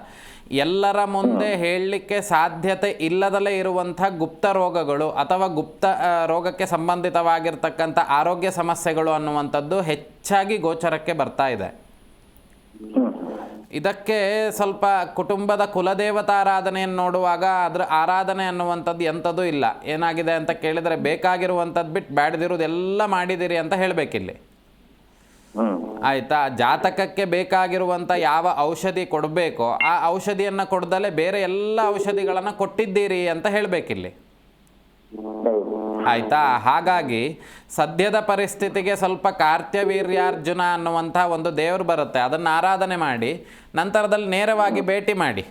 ಎಲ್ಲರ ಮುಂದೆ ಹೇಳಲಿಕ್ಕೆ ಸಾಧ್ಯತೆ ಇಲ್ಲದಲೇ ಇರುವಂಥ ಗುಪ್ತ ರೋಗಗಳು ಅಥವಾ ಗುಪ್ತ ರೋಗಕ್ಕೆ ಸಂಬಂಧಿತವಾಗಿರ್ತಕ್ಕಂಥ ಆರೋಗ್ಯ ಸಮಸ್ಯೆಗಳು ಅನ್ನುವಂಥದ್ದು ಹೆಚ್ಚಾಗಿ ಗೋಚರಕ್ಕೆ ಬರ್ತಾ ಇದೆ. ಇದಕ್ಕೆ ಸ್ವಲ್ಪ ಕುಟುಂಬದ ಕುಲದೇವತಾರಾಧನೆಯನ್ನು ನೋಡುವಾಗ ಅದರ ಆರಾಧನೆ ಅನ್ನುವಂಥದ್ದು ಎಂಥದ್ದು ಇಲ್ಲ. ಏನಾಗಿದೆ ಅಂತ ಕೇಳಿದರೆ, ಬೇಕಾಗಿರುವಂಥದ್ದು ಬಿಟ್ಟು ಬ್ಯಾಡದಿರೋದು ಎಲ್ಲ ಮಾಡಿದ್ದೀರಿ ಅಂತ ಹೇಳಬೇಕಿಲ್ಲಿ. ಆಯಿತಾ? ಜಾತಕಕ್ಕೆ ಬೇಕಾಗಿರುವಂಥ ಯಾವ ಔಷಧಿ ಕೊಡಬೇಕೋ ಆ ಔಷಧಿಯನ್ನು ಕೊಡ್ದಲೇ ಬೇರೆ ಎಲ್ಲ ಔಷಧಿಗಳನ್ನು ಕೊಟ್ಟಿದ್ದೀರಿ ಅಂತ ಹೇಳಬೇಕಿಲ್ಲಿ. ಆಯಿತಾ? ಹಾಗಾಗಿ ಸದ್ಯದ ಪರಿಸ್ಥಿತಿಗೆ ಸ್ವಲ್ಪ ಕಾರ್ತ್ಯವೀರ್ಯಾರ್ಜುನ ಅನ್ನುವಂಥ ಒಂದು ದೇವರು ಬರುತ್ತೆ, ಅದನ್ನು ಆರಾಧನೆ ಮಾಡಿ ನಂತರದಲ್ಲಿ ನೇರವಾಗಿ ಭೇಟಿ ಮಾಡಿ.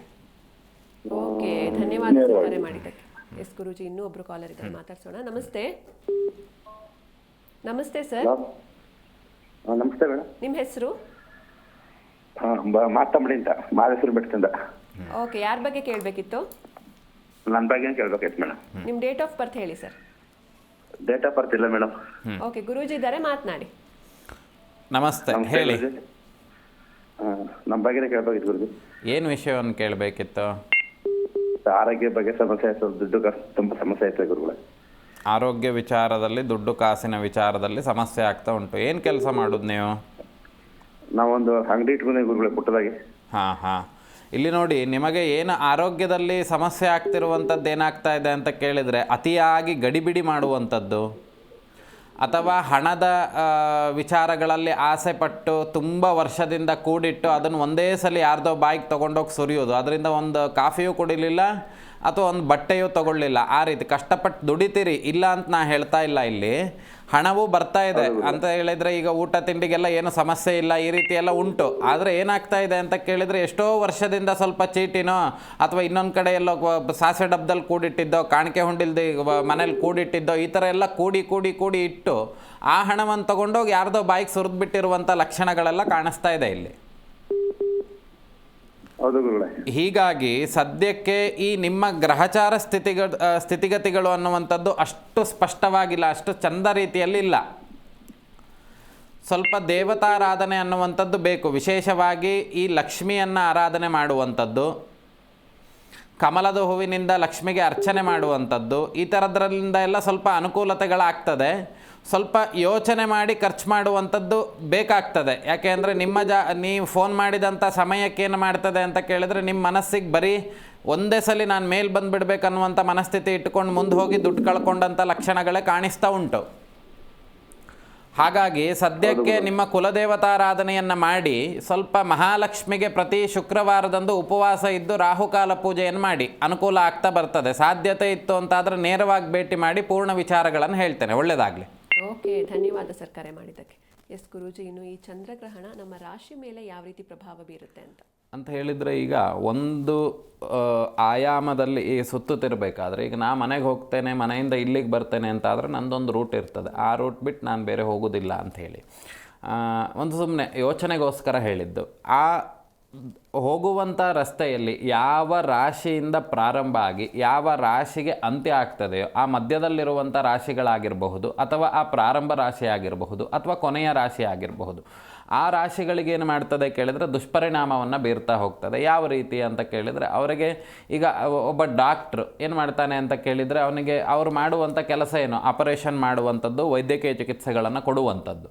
ಓಕೆ, ಧನ್ಯವಾದ ಕರೆ ಮಾಡಿದ್ದಕ್ಕೆ. ಎಸ್ ಗುರೂಜಿ, ಇನ್ನೂ ಒಬ್ರು ಕಾಲರ್ ಇದ್ದಾರೆ, ಮಾತಾಡ್ಸೋಣ. ನಮಸ್ತೆ. ನಮಸ್ತೆ ಸರ್. ನಮಸ್ತೆ ಮೇಡಮ್. ನಿಮ್ಮ ಹೆಸರು? ಮಾತಂಬಡಿಂದ, ಮಾದೇಶ್ವರ ಬೆಟ್ಟದಿಂದ. ಓಕೆ, ಯಾರ ಬಗ್ಗೆ ಕೇಳಬೇಕಿತ್ತು? ನನ್ನ ಬಗ್ಗೆ ಕೇಳ್ಬೇಕಾಯ್ತು ಮೇಡಮ್. ನಿಮ್ಮ ಡೇಟ್ ಆಫ್ ಬರ್ತ್ ಹೇಳಿ ಸರ್. ಡೇಟ್ ಆಫ್ ಬರ್ತ್ ಇಲ್ಲ ಮೇಡಮ್. ಓಕೆ, ಗುರೂಜಿ ಇದ್ದಾರೆ, ಮಾತನಾಡಿ. ನಮಸ್ತೆ, ಹೇಳಿ. ನಮ್ಮ ಬಗ್ಗೆ ಕೇಳ್ಬೇಕಾಗಿತ್ತು ಗುರುಜಿ. ಏನು ವಿಷಯವನ್ನು ಕೇಳಬೇಕಿತ್ತು? ಆರೋಗ್ಯ ಬಗ್ಗೆ ಸಮಸ್ಯೆ ಆಯ್ತು, ದುಡ್ಡು ತುಂಬ ಸಮಸ್ಯೆ ಆಯ್ತು ಗುರುಗಳೇ. ಆರೋಗ್ಯ ವಿಚಾರದಲ್ಲಿ, ದುಡ್ಡು ಕಾಸಿನ ವಿಚಾರದಲ್ಲಿ ಸಮಸ್ಯೆ ಆಗ್ತಾ ಉಂಟು. ಏನು ಕೆಲಸ ಮಾಡೋದು ನೀವು? ನಾವೊಂದು ಅಂಗಡಿ ಇಟ್ಕೊಂಡೆ ಗುರುಗಳೇ ಪುಟ್ಟದಾಗಿ. ಹಾಂ ಹಾಂ. ಇಲ್ಲಿ ನೋಡಿ, ನಿಮಗೆ ಏನು ಆರೋಗ್ಯದಲ್ಲಿ ಸಮಸ್ಯೆ ಆಗ್ತಿರುವಂಥದ್ದು ಏನಾಗ್ತಾ ಇದೆ ಅಂತ ಕೇಳಿದರೆ, ಅತಿಯಾಗಿ ಗಡಿಬಿಡಿ ಮಾಡುವಂಥದ್ದು, ಅಥವಾ ಹಣದ ವಿಚಾರಗಳಲ್ಲಿ ಆಸೆ ಪಟ್ಟು ತುಂಬ ವರ್ಷದಿಂದ ಕೂಡಿಟ್ಟು ಅದನ್ನು ಒಂದೇ ಸಲ ಯಾರ್ದೋ ಬಾಯಿಗೆ ತೊಗೊಂಡೋಗಿ ಸುರಿಯೋದು, ಅದರಿಂದ ಒಂದು ಕಾಫಿಯೂ ಕುಡಿಲಿಲ್ಲ ಅಥವಾ ಒಂದು ಬಟ್ಟೆಯೂ ತೊಗೊಳ್ಳಿಲ್ಲ, ಆ ರೀತಿ ಕಷ್ಟಪಟ್ಟು ದುಡಿತೀರಿ, ಇಲ್ಲ ಅಂತ ನಾ ಹೇಳ್ತಾ ಇಲ್ಲ. ಇಲ್ಲಿ ಹಣವೂ ಬರ್ತಾ ಇದೆ ಅಂತ ಹೇಳಿದರೆ, ಈಗ ಊಟ ತಿಂಡಿಗೆಲ್ಲ ಏನು ಸಮಸ್ಯೆ ಇಲ್ಲ, ಈ ರೀತಿ ಎಲ್ಲ ಉಂಟು. ಆದರೆ ಏನಾಗ್ತಾ ಇದೆ ಅಂತ ಕೇಳಿದರೆ, ಎಷ್ಟೋ ವರ್ಷದಿಂದ ಸ್ವಲ್ಪ ಚೀಟಿನೋ ಅಥವಾ ಇನ್ನೊಂದು ಕಡೆ ಎಲ್ಲೋ ಸಾಸಿವೆ ಡಬ್ಬದಲ್ಲಿ ಕೂಡಿಟ್ಟಿದ್ದೋ, ಕಾಣಿಕೆ ಹುಂಡಿಲ್ದು ಮನೇಲಿ ಕೂಡಿಟ್ಟಿದ್ದೋ, ಈ ಥರ ಎಲ್ಲ ಕೂಡಿ ಇಟ್ಟು ಆ ಹಣವನ್ನು ತೊಗೊಂಡೋಗಿ ಯಾರ್ದೋ ಬಾಯಿಗೆ ಸುರಿದ್ಬಿಟ್ಟಿರುವಂಥ ಲಕ್ಷಣಗಳೆಲ್ಲ ಕಾಣಿಸ್ತಾ ಇದೆ ಇಲ್ಲಿ. ಹೌದು ಗುರುಗಳೇ. ಹೀಗಾಗಿ ಸದ್ಯಕ್ಕೆ ಈ ನಿಮ್ಮ ಗ್ರಹಚಾರ ಸ್ಥಿತಿಗತಿಗಳು ಅನ್ನುವಂಥದ್ದು ಅಷ್ಟು ಸ್ಪಷ್ಟವಾಗಿಲ್ಲ, ಅಷ್ಟು ಚಂದ ರೀತಿಯಲ್ಲಿ ಇಲ್ಲ. ಸ್ವಲ್ಪ ದೇವತಾರಾಧನೆ ಅನ್ನುವಂಥದ್ದು ಬೇಕು. ವಿಶೇಷವಾಗಿ ಈ ಲಕ್ಷ್ಮಿಯನ್ನು ಆರಾಧನೆ ಮಾಡುವಂಥದ್ದು, ಕಮಲದ ಹೂವಿನಿಂದ ಲಕ್ಷ್ಮಿಗೆ ಅರ್ಚನೆ ಮಾಡುವಂಥದ್ದು, ಈ ಥರದ್ರಿಂದ ಎಲ್ಲ ಸ್ವಲ್ಪ ಅನುಕೂಲತೆಗಳಾಗ್ತದೆ. ಸ್ವಲ್ಪ ಯೋಚನೆ ಮಾಡಿ ಖರ್ಚು ಮಾಡುವಂಥದ್ದು ಬೇಕಾಗ್ತದೆ. ಯಾಕೆ ಅಂದರೆ ನೀವು ಫೋನ್ ಮಾಡಿದಂಥ ಸಮಯಕ್ಕೇನು ಮಾಡ್ತದೆ ಅಂತ ಕೇಳಿದರೆ, ನಿಮ್ಮ ಮನಸ್ಸಿಗೆ ಬರೀ ಒಂದೇ ಸಲ ನಾನು ಮೇಲೆ ಬಂದುಬಿಡ್ಬೇಕನ್ನುವಂಥ ಮನಸ್ಥಿತಿ ಇಟ್ಕೊಂಡು ಮುಂದೆ ಹೋಗಿ ದುಡ್ಡು ಕಳ್ಕೊಂಡಂಥ ಲಕ್ಷಣಗಳೇ ಕಾಣಿಸ್ತಾ ಉಂಟು. ಹಾಗಾಗಿ ಸದ್ಯಕ್ಕೆ ನಿಮ್ಮ ಕುಲದೇವತಾರಾಧನೆಯನ್ನು ಮಾಡಿ, ಸ್ವಲ್ಪ ಮಹಾಲಕ್ಷ್ಮಿಗೆ ಪ್ರತಿ ಶುಕ್ರವಾರದಂದು ಉಪವಾಸ ಇದ್ದು ರಾಹುಕಾಲ ಪೂಜೆಯನ್ನು ಮಾಡಿ, ಅನುಕೂಲ ಆಗ್ತಾ ಬರ್ತದೆ. ಸಾಧ್ಯತೆ ಇತ್ತು ಅಂತಾದರೆ ನೇರವಾಗಿ ಭೇಟಿ ಮಾಡಿ ಪೂರ್ಣ ವಿಚಾರಗಳನ್ನು ಹೇಳ್ತೇನೆ. ಒಳ್ಳೆಯದಾಗಲಿ. ಓಕೆ, ಧನ್ಯವಾದ ಸರ್ ಕರೆ ಮಾಡಿದ್ದಕ್ಕೆ. ಎಸ್ ಗುರೂಜಿ, ಇನ್ನು ಈ ಚಂದ್ರಗ್ರಹಣ ನಮ್ಮ ರಾಶಿ ಮೇಲೆ ಯಾವ ರೀತಿ ಪ್ರಭಾವ ಬೀರುತ್ತೆ ಅಂತ ಹೇಳಿದರೆ, ಈಗ ಒಂದು ಆಯಾಮದಲ್ಲಿ ಈ ಸುತ್ತುತ್ತಿರಬೇಕಾದ್ರೆ, ಈಗ ನಾ ಮನೆಗೆ ಹೋಗ್ತೇನೆ, ಮನೆಯಿಂದ ಇಲ್ಲಿಗೆ ಬರ್ತೇನೆ ಅಂತ ಆದರೆ ನಂದೊಂದು ರೂಟ್ ಇರ್ತದೆ, ಆ ರೂಟ್ ಬಿಟ್ಟು ನಾನು ಬೇರೆ ಹೋಗೋದಿಲ್ಲ ಅಂಥೇಳಿ ಒಂದು ಸುಮ್ಮನೆ ಯೋಚನೆಗೋಸ್ಕರ ಹೇಳಿದ್ದು. ಆ ಹೋಗುವಂಥ ರಸ್ತೆಯಲ್ಲಿ ಯಾವ ರಾಶಿಯಿಂದ ಪ್ರಾರಂಭ ಆಗಿ ಯಾವ ರಾಶಿಗೆ ಅಂತ್ಯ ಆಗ್ತದೆಯೋ ಆ ಮಧ್ಯದಲ್ಲಿರುವಂಥ ರಾಶಿಗಳಾಗಿರಬಹುದು, ಅಥವಾ ಆ ಪ್ರಾರಂಭ ರಾಶಿ ಆಗಿರಬಹುದು, ಅಥವಾ ಕೊನೆಯ ರಾಶಿ ಆಗಿರಬಹುದು, ಆ ರಾಶಿಗಳಿಗೆ ಏನು ಮಾಡ್ತದೆ ಕೇಳಿದರೆ ದುಷ್ಪರಿಣಾಮವನ್ನು ಬೀರ್ತಾ ಹೋಗ್ತದೆ. ಯಾವ ರೀತಿ ಅಂತ ಕೇಳಿದರೆ, ಅವರಿಗೆ ಈಗ ಒಬ್ಬ ಡಾಕ್ಟ್ರು ಏನು ಮಾಡ್ತಾನೆ ಅಂತ ಕೇಳಿದರೆ, ಅವನಿಗೆ ಅವರು ಮಾಡುವಂಥ ಕೆಲಸ ಏನು, ಆಪರೇಷನ್ ಮಾಡುವಂಥದ್ದು, ವೈದ್ಯಕೀಯ ಚಿಕಿತ್ಸೆಗಳನ್ನು ಕೊಡುವಂಥದ್ದು.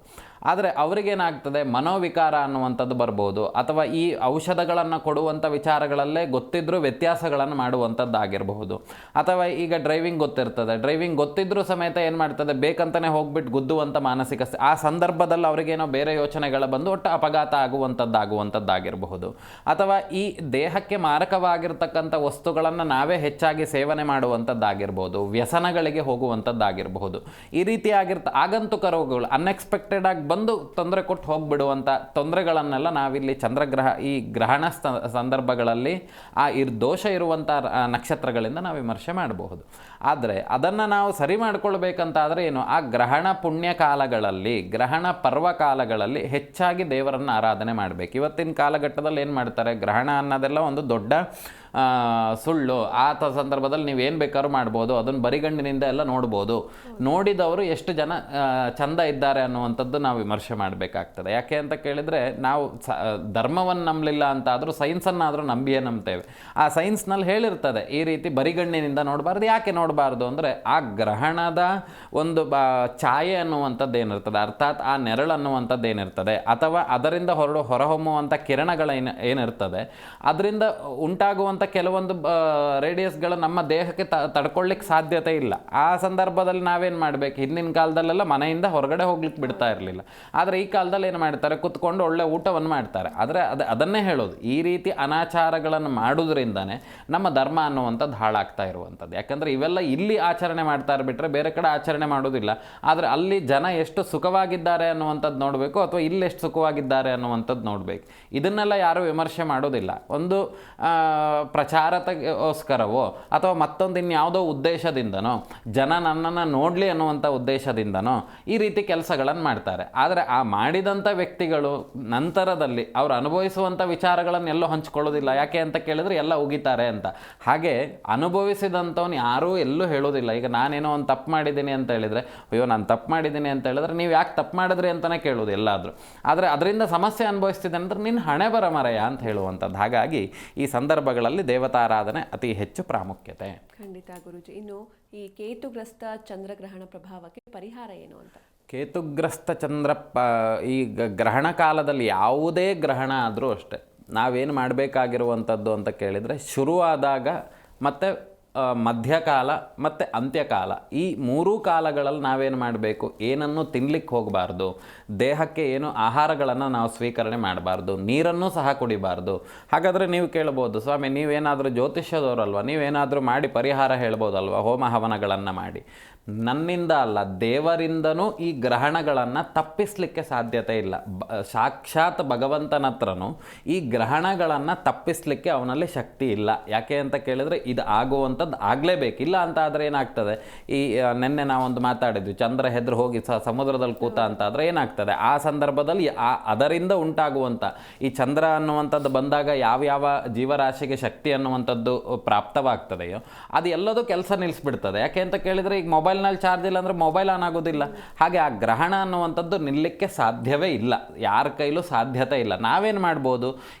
ಆದರೆ ಅವರಿಗೇನಾಗ್ತದೆ, ಮನೋವಿಕಾರ ಅನ್ನುವಂಥದ್ದು ಬರ್ಬೋದು, ಅಥವಾ ಈ ಔಷಧಗಳನ್ನು ಕೊಡುವಂಥ ವಿಚಾರಗಳಲ್ಲೇ ಗೊತ್ತಿದ್ದರೂ ವ್ಯತ್ಯಾಸಗಳನ್ನು ಮಾಡುವಂಥದ್ದಾಗಿರಬಹುದು. ಅಥವಾ ಈಗ ಡ್ರೈವಿಂಗ್ ಗೊತ್ತಿರ್ತದೆ, ಡ್ರೈವಿಂಗ್ ಗೊತ್ತಿದ್ದರೂ ಸಮೇತ ಏನು ಮಾಡ್ತದೆ, ಬೇಕಂತಲೇ ಹೋಗ್ಬಿಟ್ಟು ಗುದ್ದುವಂಥ ಮಾನಸಿಕ ಆ ಸಂದರ್ಭದಲ್ಲಿ ಅವ್ರಿಗೇನೋ ಬೇರೆ ಯೋಚನೆಗಳ ಬಂದು ಒಟ್ಟು ಅಪಘಾತ ಆಗುವಂಥದ್ದಾಗಿರಬಹುದು. ಅಥವಾ ಈ ದೇಹಕ್ಕೆ ಮಾರಕವಾಗಿರ್ತಕ್ಕಂಥ ವಸ್ತುಗಳನ್ನು ನಾವೇ ಹೆಚ್ಚಾಗಿ ಸೇವನೆ ಮಾಡುವಂಥದ್ದಾಗಿರ್ಬೋದು, ವ್ಯಸನಗಳಿಗೆ ಹೋಗುವಂಥದ್ದಾಗಿರಬಹುದು. ಈ ರೀತಿಯಾಗಿರ್ತ ಆಗಂತುಕ ರೋಗಗಳು ಅನ್ಎಕ್ಸ್ಪೆಕ್ಟೆಡ್ ಆಗಿ ಬಂದು ತೊಂದರೆ ಕೊಟ್ಟು ಹೋಗಿಬಿಡುವಂಥ ತೊಂದರೆಗಳನ್ನೆಲ್ಲ ನಾವಿಲ್ಲಿ ಚಂದ್ರಗ್ರಹ ಈ ಗ್ರಹಣ ಸಂದರ್ಭಗಳಲ್ಲಿ ಆ ದೋಷ ಇರುವಂಥ ನಕ್ಷತ್ರಗಳಿಂದ ನಾವು ವಿಮರ್ಶೆ ಮಾಡಬಹುದು. ಆದರೆ ಅದನ್ನು ನಾವು ಸರಿ ಮಾಡಿಕೊಳ್ಬೇಕಂತಾದರೆ ಏನು, ಆ ಗ್ರಹಣ ಪುಣ್ಯ ಕಾಲಗಳಲ್ಲಿ, ಗ್ರಹಣ ಪರ್ವಕಾಲಗಳಲ್ಲಿ ಹೆಚ್ಚಾಗಿ ದೇವರನ್ನು ಆರಾಧನೆ ಮಾಡಬೇಕು. ಇವತ್ತಿನ ಕಾಲಘಟ್ಟದಲ್ಲಿ ಏನು ಮಾಡ್ತಾರೆ, ಗ್ರಹಣ ಅನ್ನೋದೆಲ್ಲ ಒಂದು ದೊಡ್ಡ ಸುಳ್ಳು. ಆ ಸಂದರ್ಭದಲ್ಲಿ ನೀವೇನು ಬೇಕಾದ್ರೂ ಮಾಡ್ಬೋದು, ಅದನ್ನು ಬರಿಗಣ್ಣಿನಿಂದ ಎಲ್ಲ ನೋಡ್ಬೋದು. ನೋಡಿದವರು ಎಷ್ಟು ಜನ ಚಂದ ಇದ್ದಾರೆ ಅನ್ನುವಂಥದ್ದು ನಾವು ವಿಮರ್ಶೆ ಮಾಡಬೇಕಾಗ್ತದೆ. ಯಾಕೆ ಅಂತ ಕೇಳಿದರೆ, ನಾವು ಧರ್ಮವನ್ನು ನಂಬಲಿಲ್ಲ ಅಂತಾದರೂ ಸೈನ್ಸನ್ನಾದರೂ ನಂಬಿಯೇ ನಂಬ್ತೇವೆ. ಆ ಸೈನ್ಸ್ನಲ್ಲಿ ಹೇಳಿರ್ತದೆ ಈ ರೀತಿ ಬರಿಗಣ್ಣಿನಿಂದ ನೋಡಬಾರ್ದು. ಯಾಕೆ ನೋಡಬಾರ್ದು ಅಂದರೆ, ಆ ಗ್ರಹಣದ ಒಂದು ಛಾಯೆ ಅನ್ನುವಂಥದ್ದು ಏನಿರ್ತದೆ, ಅರ್ಥಾತ್ ಆ ನೆರಳು ಅನ್ನುವಂಥದ್ದು ಏನಿರ್ತದೆ, ಅಥವಾ ಅದರಿಂದ ಹೊರಹೊಮ್ಮುವಂಥ ಕಿರಣಗಳು ಏನಿರ್ತದೆ, ಅದರಿಂದ ಉಂಟಾಗುವಂಥ ಕೆಲವೊಂದು ರೇಡಿಯಸ್ಗಳು ನಮ್ಮ ದೇಹಕ್ಕೆ ತಡ್ಕೊಳ್ಳಿಕ್ಕೆ ಸಾಧ್ಯತೆ ಇಲ್ಲ. ಆ ಸಂದರ್ಭದಲ್ಲಿ ನಾವೇನು ಮಾಡಬೇಕು, ಹಿಂದಿನ ಕಾಲದಲ್ಲೆಲ್ಲ ಮನೆಯಿಂದ ಹೊರಗಡೆ ಹೋಗ್ಲಿಕ್ಕೆ ಬಿಡ್ತಾ ಇರಲಿಲ್ಲ. ಆದರೆ ಈ ಕಾಲದಲ್ಲಿ ಏನು ಮಾಡ್ತಾರೆ, ಕುತ್ಕೊಂಡು ಒಳ್ಳೆ ಊಟವನ್ನು ಮಾಡ್ತಾರೆ. ಆದರೆ ಅದನ್ನೇ ಹೇಳೋದು, ಈ ರೀತಿ ಅನಾಚಾರಗಳನ್ನು ಮಾಡೋದ್ರಿಂದನೇ ನಮ್ಮ ಧರ್ಮ ಅನ್ನುವಂಥದ್ದು ಹಾಳಾಗ್ತಾ ಇರುವಂಥದ್ದು. ಯಾಕಂದರೆ ಇವೆಲ್ಲ ಇಲ್ಲಿ ಆಚರಣೆ ಮಾಡ್ತಾ ಇರ್ಬಿಟ್ರೆ ಬೇರೆ ಕಡೆ ಆಚರಣೆ ಮಾಡೋದಿಲ್ಲ. ಆದರೆ ಅಲ್ಲಿ ಜನ ಎಷ್ಟು ಸುಖವಾಗಿದ್ದಾರೆ ಅನ್ನುವಂಥದ್ದು ನೋಡಬೇಕು, ಅಥವಾ ಇಲ್ಲಿ ಎಷ್ಟು ಸುಖವಾಗಿದ್ದಾರೆ ಅನ್ನುವಂಥದ್ದು ನೋಡಬೇಕು. ಇದನ್ನೆಲ್ಲ ಯಾರೂ ವಿಮರ್ಶೆ ಮಾಡೋದಿಲ್ಲ. ಒಂದು ಪ್ರಚಾರಕ್ಕೋಸ್ಕರವೋ ಅಥವಾ ಮತ್ತೊಂದು ಇನ್ಯಾವುದೋ ಉದ್ದೇಶದಿಂದನೋ, ಜನ ನನ್ನನ್ನು ನೋಡಲಿ ಅನ್ನುವಂಥ ಉದ್ದೇಶದಿಂದನೋ ಈ ರೀತಿ ಕೆಲಸಗಳನ್ನು ಮಾಡ್ತಾರೆ. ಆದರೆ ಆ ಮಾಡಿದಂಥ ವ್ಯಕ್ತಿಗಳು ನಂತರದಲ್ಲಿ ಅವರು ಅನುಭವಿಸುವಂಥ ವಿಚಾರಗಳನ್ನೆಲ್ಲೋ ಹಂಚ್ಕೊಳ್ಳೋದಿಲ್ಲ. ಯಾಕೆ ಅಂತ ಕೇಳಿದ್ರೆ ಎಲ್ಲ ಉಗಿತಾರೆ ಅಂತ. ಹಾಗೆ ಅನುಭವಿಸಿದಂಥವ್ನು ಯಾರೂ ಎಲ್ಲೂ ಹೇಳೋದಿಲ್ಲ. ಈಗ ನಾನೇನೋ ಒಂದು ತಪ್ಪು ಮಾಡಿದ್ದೀನಿ ಅಂತ ಹೇಳಿದರೆ, ಅಯ್ಯೋ ನಾನು ತಪ್ಪು ಮಾಡಿದ್ದೀನಿ ಅಂತ ಹೇಳಿದ್ರೆ, ನೀವು ಯಾಕೆ ತಪ್ಪು ಮಾಡಿದ್ರಿ ಅಂತಲೇ ಕೇಳೋದು ಎಲ್ಲಾದರೂ. ಆದರೆ ಅದರಿಂದ ಸಮಸ್ಯೆ ಅನುಭವಿಸ್ತಿದೆ ಅಂದರೆ ನಿನ್ನ ಹಣೆ ಬರ ಮರೆಯ ಅಂತ ಹೇಳುವಂಥದ್ದು. ಹಾಗಾಗಿ ಈ ಸಂದರ್ಭಗಳಲ್ಲಿ ಅದರಲ್ಲಿ ದೇವತಾರಾಧನೆ ಅತಿ ಹೆಚ್ಚು ಪ್ರಾಮುಖ್ಯತೆ. ಖಂಡಿತ ಗುರುಜಿ. ಇನ್ನು ಈ ಕೇತುಗ್ರಸ್ತ ಚಂದ್ರಗ್ರಹಣ ಪ್ರಭಾವಕ್ಕೆ ಪರಿಹಾರ ಏನು ಅಂತ? ಕೇತುಗ್ರಸ್ತ ಈ ಗ್ರಹಣ ಕಾಲದಲ್ಲಿ ಯಾವುದೇ ಗ್ರಹಣ ಆದರೂ ಅಷ್ಟೆ, ನಾವೇನು ಮಾಡಬೇಕಾಗಿರುವಂಥದ್ದು ಅಂತ ಕೇಳಿದರೆ, ಶುರುವಾದಾಗ ಮತ್ತು ಮಧ್ಯಕಾಲ ಮತ್ತು ಅಂತ್ಯಕಾಲ, ಈ ಮೂರೂ ಕಾಲಗಳಲ್ಲಿ ನಾವೇನು ಮಾಡಬೇಕು, ಏನನ್ನು ತಿನ್ಲಿಕ್ಕೆ ಹೋಗಬಾರ್ದು, ದೇಹಕ್ಕೆ ಏನು ಆಹಾರಗಳನ್ನು ನಾವು ಸ್ವೀಕರಣೆ ಮಾಡಬಾರ್ದು, ನೀರನ್ನು ಸಹ ಕುಡಿಬಾರ್ದು. ಹಾಗಾದರೆ ನೀವು ಕೇಳ್ಬೋದು, ಸ್ವಾಮಿ ನೀವೇನಾದರೂ ಜ್ಯೋತಿಷ್ಯದವರಲ್ವ, ನೀವೇನಾದರೂ ಮಾಡಿ ಪರಿಹಾರ ಹೇಳ್ಬೋದಲ್ವ, ಹೋಮ ಹವನಗಳನ್ನು ಮಾಡಿ. ನನ್ನಿಂದ ಅಲ್ಲ, ದೇವರಿಂದನೂ ಈ ಗ್ರಹಣಗಳನ್ನು ತಪ್ಪಿಸಲಿಕ್ಕೆ ಸಾಧ್ಯತೆ ಇಲ್ಲ. ಸಾಕ್ಷಾತ್ ಭಗವಂತನ ಹತ್ರನೂ ಈ ಗ್ರಹಣಗಳನ್ನು ತಪ್ಪಿಸಲಿಕ್ಕೆ ಅವನಲ್ಲಿ ಶಕ್ತಿ ಇಲ್ಲ. ಯಾಕೆ ಅಂತ ಕೇಳಿದರೆ, ಇದು ಆಗುವಂಥದ್ದು ಆಗಲೇಬೇಕು. ಇಲ್ಲ ಅಂತ ಆದರೆ ಏನಾಗ್ತದೆ, ಈ ನಿನ್ನೆ ನಾವೊಂದು ಮಾತಾಡಿದ್ವಿ, ಚಂದ್ರ ಹೆದ್ರು ಹೋಗಿ ಸಮುದ್ರದಲ್ಲಿ ಕೂತ ಅಂತ ಆದರೆ ಏನಾಗ್ತದೆ, ಆ ಸಂದರ್ಭದಲ್ಲಿ ಅದರಿಂದ ಉಂಟಾಗುವಂಥ ಈ ಚಂದ್ರ ಅನ್ನುವಂಥದ್ದು ಬಂದಾಗ ಯಾವ್ಯಾವ ಜೀವರಾಶಿಗೆ ಶಕ್ತಿ ಅನ್ನುವಂಥದ್ದು ಪ್ರಾಪ್ತವಾಗ್ತದೆಯೋ ಅದು ಎಲ್ಲದೂ ಕೆಲಸ ನಿಲ್ಲಿಸ್ಬಿಡ್ತದೆ. ಯಾಕೆ ಅಂತ ಕೇಳಿದರೆ, ಈಗ ಮೊಬೈಲ್ನಲ್ಲಿ ಚಾರ್ಜ್ ಇಲ್ಲ ಅಂದರೆ ಮೊಬೈಲ್ ಆನ್ ಆಗೋದಿಲ್ಲ. ಹಾಗೆ ಆ ಗ್ರಹಣ ಅನ್ನುವಂಥದ್ದು ನಿಲ್ಲಕ್ಕೆ ಸಾಧ್ಯವೇ ಇಲ್ಲ, ಯಾರ ಕೈಲೂ ಸಾಧ್ಯತೆ ಇಲ್ಲ. ನಾವೇನು ಮಾಡ್ಬೋದು,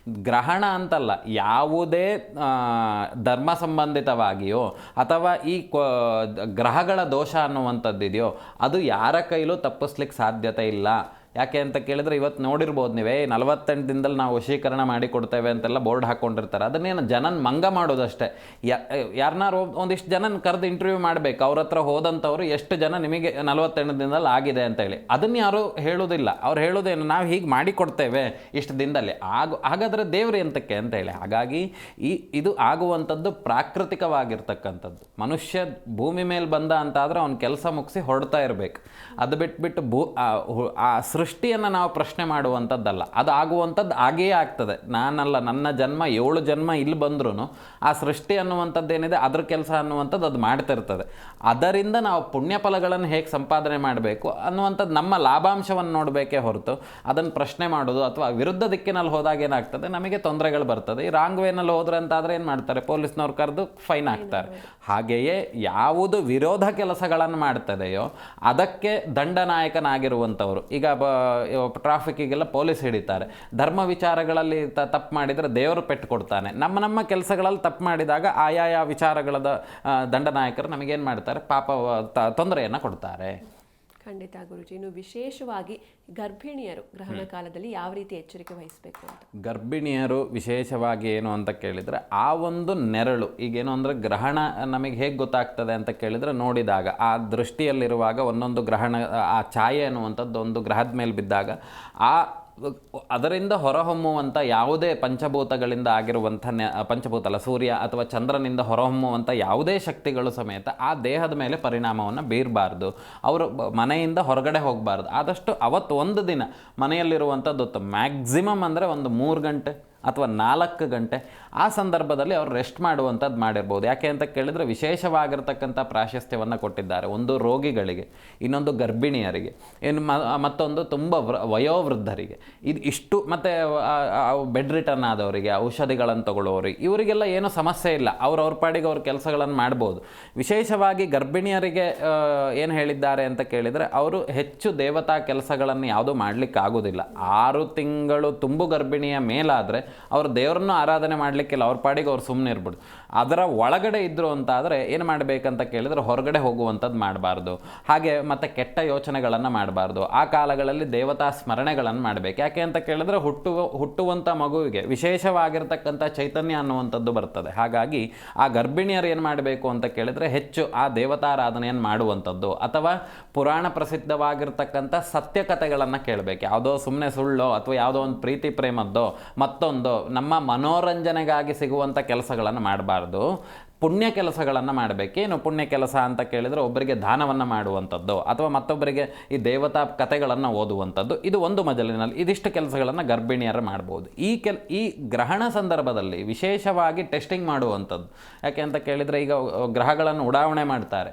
ಗ್ರಹಣ ಅಂತಲ್ಲ, ಯಾವುದೇ ಧರ್ಮ ಸಂಬಂಧಿತವಾಗಿಯೋ ಅಥವಾ ಈ ಗ್ರಹಗಳ ದೋಷ ಅನ್ನುವಂಥದ್ದಿದೆಯೋ ಅದು ಯಾರ ಕೈಲೂ ತಪ್ಪಿಸ್ಲಿಕ್ಕೆ ಸಾಧ್ಯತೆ ಇಲ್ಲ. ಯಾಕೆ ಅಂತ ಕೇಳಿದರೆ, ಇವತ್ತು ನೋಡಿರ್ಬೋದು ನೀವೇ, 48 ದಿನದಲ್ಲಿ ನಾವು ವಶೀಕರಣ ಮಾಡಿ ಕೊಡ್ತೇವೆ ಅಂತೆಲ್ಲ ಬೋರ್ಡ್ ಹಾಕ್ಕೊಂಡಿರ್ತಾರೆ. ಅದನ್ನೇನು ಜನನ ಮಂಗ ಮಾಡೋದಷ್ಟೇ. ಯಾರನ್ನಾರು ಒಂದಿಷ್ಟು ಜನನ ಕರೆದು ಇಂಟರ್ವ್ಯೂ ಮಾಡಬೇಕು, ಅವ್ರ ಹತ್ರ ಹೋದಂಥವ್ರು ಎಷ್ಟು ಜನ ನಿಮಗೆ 48 ದಿನದಲ್ಲಿ ಆಗಿದೆ ಅಂತೇಳಿ. ಅದನ್ನು ಯಾರೂ ಹೇಳೋದಿಲ್ಲ. ಅವ್ರು ಹೇಳೋದೇನು, ನಾವು ಹೀಗೆ ಮಾಡಿ ಕೊಡ್ತೇವೆ ಇಷ್ಟು ದಿನದಲ್ಲಿ. ಹಾಗಾದರೆ ದೇವ್ರು ಎಂತಕ್ಕೆ ಅಂತೇಳಿ. ಹಾಗಾಗಿ ಇದು ಆಗುವಂಥದ್ದು ಪ್ರಾಕೃತಿಕವಾಗಿರ್ತಕ್ಕಂಥದ್ದು. ಮನುಷ್ಯ ಭೂಮಿ ಮೇಲೆ ಬಂದ ಅಂತಾದರೆ ಅವ್ನ ಕೆಲಸ ಮುಗಿಸಿ ಹೊರಡ್ತಾ ಇರಬೇಕು. ಅದು ಬಿಟ್ಬಿಟ್ಟು ಆ ಸೃಷ್ಟಿಯನ್ನು ನಾವು ಪ್ರಶ್ನೆ ಮಾಡುವಂಥದ್ದಲ್ಲ. ಅದು ಆಗುವಂಥದ್ದು ಆಗೇ ಆಗ್ತದೆ. ನಾನಲ್ಲ, ನನ್ನ ಜನ್ಮ 7 ಜನ್ಮ ಇಲ್ಲಿ ಬಂದ್ರೂ ಆ ಸೃಷ್ಟಿ ಅನ್ನುವಂಥದ್ದು ಏನಿದೆ ಅದ್ರ ಕೆಲಸ ಅನ್ನುವಂಥದ್ದು ಅದು ಮಾಡ್ತಿರ್ತದೆ. ಅದರಿಂದ ನಾವು ಪುಣ್ಯ ಫಲಗಳನ್ನು ಹೇಗೆ ಸಂಪಾದನೆ ಮಾಡಬೇಕು ಅನ್ನುವಂಥದ್ದು ನಮ್ಮ ಲಾಭಾಂಶವನ್ನು ನೋಡಬೇಕೇ ಹೊರತು ಅದನ್ನು ಪ್ರಶ್ನೆ ಮಾಡೋದು ಅಥವಾ ವಿರುದ್ಧ ದಿಕ್ಕಿನಲ್ಲಿ ಹೋದಾಗ ಏನಾಗ್ತದೆ, ನಮಗೆ ತೊಂದರೆಗಳು ಬರ್ತದೆ. ಈ ರಾಂಗ್ ವೇನಲ್ಲಿ ಹೋದ್ರೆ ಅಂತಾದರೆ ಏನು ಮಾಡ್ತಾರೆ, ಪೊಲೀಸ್ನವ್ರು ಕರೆದು ಫೈನ್ ಹಾಕ್ತಾರೆ. ಹಾಗೆಯೇ ಯಾವುದು ವಿರೋಧ ಕೆಲಸಗಳನ್ನು ಮಾಡ್ತದೆಯೋ ಅದಕ್ಕೆ ದಂಡನಾಯಕನಾಗಿರುವಂಥವರು. ಈಗ ಟ್ರಾಫಿಕ್ಕಿಗೆಲ್ಲ ಪೊಲೀಸ್ ಹಿಡಿತಾರೆ. ಧರ್ಮ ವಿಚಾರಗಳಲ್ಲಿ ತಪ್ಪು ಮಾಡಿದರೆ ದೇವರು ಪೆಟ್ಟು ಕೊಡ್ತಾನೆ. ನಮ್ಮ ಕೆಲಸಗಳಲ್ಲಿ ತಪ್ಪು ಮಾಡಿದಾಗ ಆಯಾಯ ವಿಚಾರಗಳದ ದಂಡನಾಯಕರು ನಮಗೇನು ಮಾಡ್ತಾರೆ, ಪಾಪ ತೊಂದರೆಯನ್ನು ಕೊಡ್ತಾರೆ. ಖಂಡಿತ ಗುರುಜಿ. ಇನ್ನು ವಿಶೇಷವಾಗಿ ಗರ್ಭಿಣಿಯರು ಗ್ರಹಣ ಕಾಲದಲ್ಲಿ ಯಾವ ರೀತಿ ಎಚ್ಚರಿಕೆ ವಹಿಸಬೇಕು ಅಂತ? ಗರ್ಭಿಣಿಯರು ವಿಶೇಷವಾಗಿ ಏನು ಅಂತ ಕೇಳಿದರೆ, ಆ ಒಂದು ನೆರಳು, ಈಗೇನು ಅಂದರೆ ಗ್ರಹಣ ನಮಗೆ ಹೇಗೆ ಗೊತ್ತಾಗ್ತದೆ ಅಂತ ಕೇಳಿದರೆ, ನೋಡಿದಾಗ ಆ ದೃಷ್ಟಿಯಲ್ಲಿರುವಾಗ ಒಂದೊಂದು ಗ್ರಹಣ, ಆ ಛಾಯೆ ಅನ್ನುವಂಥದ್ದು ಒಂದು ಗ್ರಹದ ಮೇಲೆ ಬಿದ್ದಾಗ ಅದರಿಂದ ಹೊರಹೊಮ್ಮುವಂಥ ಯಾವುದೇ ಪಂಚಭೂತಗಳಿಂದ ಆಗಿರುವಂಥ ಪಂಚಭೂತ ಅಲ್ಲ, ಸೂರ್ಯ ಅಥವಾ ಚಂದ್ರನಿಂದ ಹೊರಹೊಮ್ಮುವಂಥ ಯಾವುದೇ ಶಕ್ತಿಗಳು ಸಮೇತ ಆ ದೇಹದ ಮೇಲೆ ಪರಿಣಾಮವನ್ನು ಬೀರಬಾರ್ದು. ಅವರು ಮನೆಯಿಂದ ಹೊರಗಡೆ ಹೋಗಬಾರ್ದು. ಆದಷ್ಟು ಅವತ್ತು ಒಂದು ದಿನ ಮನೆಯಲ್ಲಿರುವಂಥದ್ದು ಮ್ಯಾಕ್ಸಿಮಮ್ ಅಂದರೆ ಒಂದು 3 ಗಂಟೆ ಅಥವಾ 4 ಗಂಟೆ ಆ ಸಂದರ್ಭದಲ್ಲಿ ಅವರು ರೆಸ್ಟ್ ಮಾಡುವಂಥದ್ದು ಮಾಡಿರ್ಬೋದು. ಯಾಕೆ ಅಂತ ಕೇಳಿದರೆ, ವಿಶೇಷವಾಗಿರ್ತಕ್ಕಂಥ ಪ್ರಾಶಸ್ತ್ಯವನ್ನು ಕೊಟ್ಟಿದ್ದಾರೆ. ಒಂದು ರೋಗಿಗಳಿಗೆ, ಇನ್ನೊಂದು ಗರ್ಭಿಣಿಯರಿಗೆ, ಇನ್ನು ಮತ್ತೊಂದು ತುಂಬ ವಯೋವೃದ್ಧರಿಗೆ, ಇಷ್ಟು ಮತ್ತು ಬೆಡ್ ರಿಟರ್ನ್ ಆದವರಿಗೆ, ಔಷಧಿಗಳನ್ನು ತಗೊಳ್ಳೋರಿಗೆ, ಇವರಿಗೆಲ್ಲ ಏನೂ ಸಮಸ್ಯೆ ಇಲ್ಲ. ಅವ್ರ ಪಾಡಿಗೆ ಅವ್ರ ಕೆಲಸಗಳನ್ನು ಮಾಡ್ಬೋದು. ವಿಶೇಷವಾಗಿ ಗರ್ಭಿಣಿಯರಿಗೆ ಏನು ಹೇಳಿದ್ದಾರೆ ಅಂತ ಕೇಳಿದರೆ, ಅವರು ಹೆಚ್ಚು ದೇವತಾ ಕೆಲಸಗಳನ್ನು ಯಾವುದೂ ಮಾಡಲಿಕ್ಕಾಗೋದಿಲ್ಲ. 6 ತಿಂಗಳು ತುಂಬು ಗರ್ಭಿಣಿಯ ಮೇಲಾದರೆ ಅವರು ದೇವರನ್ನು ಆರಾಧನೆ ಮಾಡಲಿಕ್ಕಿಲ್ಲ. ಅವ್ರ ಪಾಡಿಗೆ ಅವ್ರು ಸುಮ್ಮನೆ ಇರ್ಬಿಡು. ಅದರ ಒಳಗಡೆ ಇದ್ದರು ಅಂತಾದರೆ ಏನು ಮಾಡಬೇಕಂತ ಕೇಳಿದರೆ, ಹೊರಗಡೆ ಹೋಗುವಂಥದ್ದು ಮಾಡಬಾರ್ದು. ಹಾಗೆ ಮತ್ತು ಕೆಟ್ಟ ಯೋಚನೆಗಳನ್ನು ಮಾಡಬಾರ್ದು. ಆ ಕಾಲಗಳಲ್ಲಿ ದೇವತಾ ಸ್ಮರಣೆಗಳನ್ನು ಮಾಡಬೇಕು. ಯಾಕೆ ಅಂತ ಕೇಳಿದರೆ, ಹುಟ್ಟುವಂಥ ಮಗುವಿಗೆ ವಿಶೇಷವಾಗಿರ್ತಕ್ಕಂಥ ಚೈತನ್ಯ ಅನ್ನುವಂಥದ್ದು ಬರ್ತದೆ. ಹಾಗಾಗಿ ಆ ಗರ್ಭಿಣಿಯರು ಏನು ಮಾಡಬೇಕು ಅಂತ ಕೇಳಿದರೆ, ಹೆಚ್ಚು ಆ ದೇವತಾರಾಧನೆಯನ್ನು ಮಾಡುವಂಥದ್ದು ಅಥವಾ ಪುರಾಣ ಪ್ರಸಿದ್ಧವಾಗಿರ್ತಕ್ಕಂಥ ಸತ್ಯಕಥೆಗಳನ್ನು ಕೇಳಬೇಕು. ಯಾವುದೋ ಸುಮ್ಮನೆ ಸುಳ್ಳೋ ಅಥವಾ ಯಾವುದೋ ಒಂದು ಪ್ರೀತಿ ಪ್ರೇಮದ್ದೋ ಮತ್ತೊಂದು ನಮ್ಮ ಮನೋರಂಜನೆಗಾಗಿ ಸಿಗುವಂಥ ಕೆಲಸಗಳನ್ನು ಮಾಡಬಾರ್ದು. ಪುಣ್ಯ ಕೆಲಸಗಳನ್ನು ಮಾಡಬೇಕೇನು. ಪುಣ್ಯ ಕೆಲಸ ಅಂತ ಕೇಳಿದರೆ, ಒಬ್ಬರಿಗೆ ದಾನವನ್ನು ಮಾಡುವಂಥದ್ದು ಅಥವಾ ಮತ್ತೊಬ್ಬರಿಗೆ ಈ ದೇವತಾ ಕಥೆಗಳನ್ನು ಓದುವಂಥದ್ದು, ಇದು ಒಂದು ಮಜಲಿನಲ್ಲಿ ಇದಿಷ್ಟು ಕೆಲಸಗಳನ್ನು ಗರ್ಭಿಣಿಯರು ಮಾಡ್ಬೋದು. ಈ ಗ್ರಹಣ ಸಂದರ್ಭದಲ್ಲಿ ವಿಶೇಷವಾಗಿ ಟೆಸ್ಟಿಂಗ್ ಮಾಡುವಂಥದ್ದು. ಯಾಕೆ ಅಂತ ಕೇಳಿದರೆ, ಈಗ ಗ್ರಹಗಳನ್ನು ಉಡಾವಣೆ ಮಾಡ್ತಾರೆ,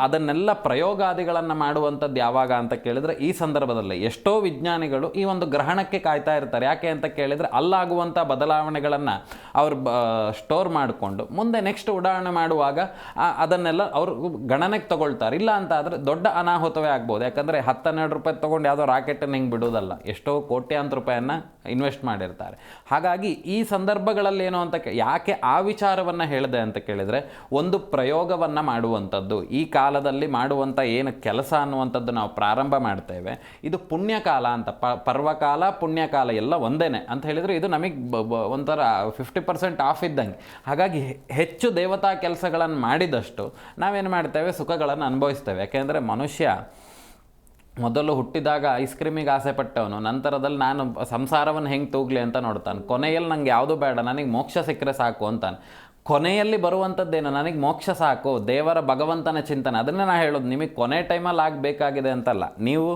ಅದನ್ನೆಲ್ಲ ಪ್ರಯೋಗಾದಿಗಳನ್ನು ಮಾಡುವಂಥದ್ದು ಯಾವಾಗ ಅಂತ ಕೇಳಿದರೆ ಈ ಸಂದರ್ಭದಲ್ಲಿ. ಎಷ್ಟೋ ವಿಜ್ಞಾನಿಗಳು ಈ ಒಂದು ಗ್ರಹಣಕ್ಕೆ ಕಾಯ್ತಾ ಇರ್ತಾರೆ. ಯಾಕೆ ಅಂತ ಕೇಳಿದರೆ, ಅಲ್ಲಾಗುವಂಥ ಬದಲಾವಣೆಗಳನ್ನು ಅವರು ಸ್ಟೋರ್ ಮಾಡಿಕೊಂಡು ಮುಂದೆ ನೆಕ್ಸ್ಟ್ ಉಡಾವಣೆ ಬದಲಾವಣೆ ಮಾಡುವಾಗ ಅದನ್ನೆಲ್ಲ ಅವರು ಗಣನೆಗೆ ತಗೊಳ್ತಾರೆ. ಇಲ್ಲ ಅಂತ ಆದರೆ ದೊಡ್ಡ ಅನಾಹುತವೇ ಆಗ್ಬೋದು. ಯಾಕಂದರೆ 10-12 ರೂಪಾಯಿ ತೊಗೊಂಡು ಯಾವುದೋ ರಾಕೆಟನ್ನು ಹಿಂಗೆ ಬಿಡೋದಲ್ಲ, ಎಷ್ಟೋ ಕೋಟ್ಯಾಂತರ ರೂಪಾಯಿಯನ್ನು ಇನ್ವೆಸ್ಟ್ ಮಾಡಿರ್ತಾರೆ. ಹಾಗಾಗಿ ಈ ಸಂದರ್ಭಗಳಲ್ಲಿ ಏನು ಅಂತ ಯಾಕೆ ಆ ವಿಚಾರವನ್ನು ಹೇಳಿದೆ ಅಂತ ಕೇಳಿದರೆ, ಒಂದು ಪ್ರಯೋಗವನ್ನು ಮಾಡುವಂಥದ್ದು, ಈ ಕಾಲದಲ್ಲಿ ಮಾಡುವಂಥ ಏನು ಕೆಲಸ ಅನ್ನುವಂಥದ್ದು ನಾವು ಪ್ರಾರಂಭ ಮಾಡ್ತೇವೆ, ಇದು ಪುಣ್ಯಕಾಲ ಅಂತ. ಪರ್ವಕಾಲ ಪುಣ್ಯಕಾಲ ಎಲ್ಲ ಒಂದೇನೆ ಅಂತ ಹೇಳಿದರೆ ಇದು ನಮಗೆ ಒಂಥರ 50% ಆಫ್ ಇದ್ದಂಗೆ. ಹಾಗಾಗಿ ಹೆಚ್ಚು ದೇವತಾ ಕೆಲಸಗಳನ್ನು ಮಾಡಿದಷ್ಟು ನಾವೇನು ಮಾಡ್ತೇವೆ, ಸುಖಗಳನ್ನು ಅನುಭವಿಸ್ತೇವೆ. ಯಾಕೆಂದರೆ ಮನುಷ್ಯ ಮೊದಲು ಹುಟ್ಟಿದಾಗ ಐಸ್ ಕ್ರೀಮಿಗೆ ಆಸೆ ಪಟ್ಟವನು, ನಂತರದಲ್ಲಿ ನಾನು ಸಂಸಾರವನ್ನು ಹೆಂಗೆ ತೂಗಲಿ ಅಂತ ನೋಡ್ತಾನೆ. ಕೊನೆಯಲ್ಲಿ ನಂಗೆ ಯಾವುದು ಬೇಡ, ನನಗೆ ಮೋಕ್ಷ ಸಿಕ್ಕರೆ ಸಾಕು ಅಂತಾನೆ. ಕೊನೆಯಲ್ಲಿ ಬರುವಂಥದ್ದೇನು, ನನಗೆ ಮೋಕ್ಷ ಸಾಕು, ದೇವರ ಭಗವಂತನ ಚಿಂತನೆ. ಅದನ್ನೇ ನಾನು ಹೇಳೋದು, ನಿಮಗೆ ಕೊನೆ ಟೈಮಲ್ಲಿ ಆಗಬೇಕಾಗಿದೆ ಅಂತಲ್ಲ. ನೀವು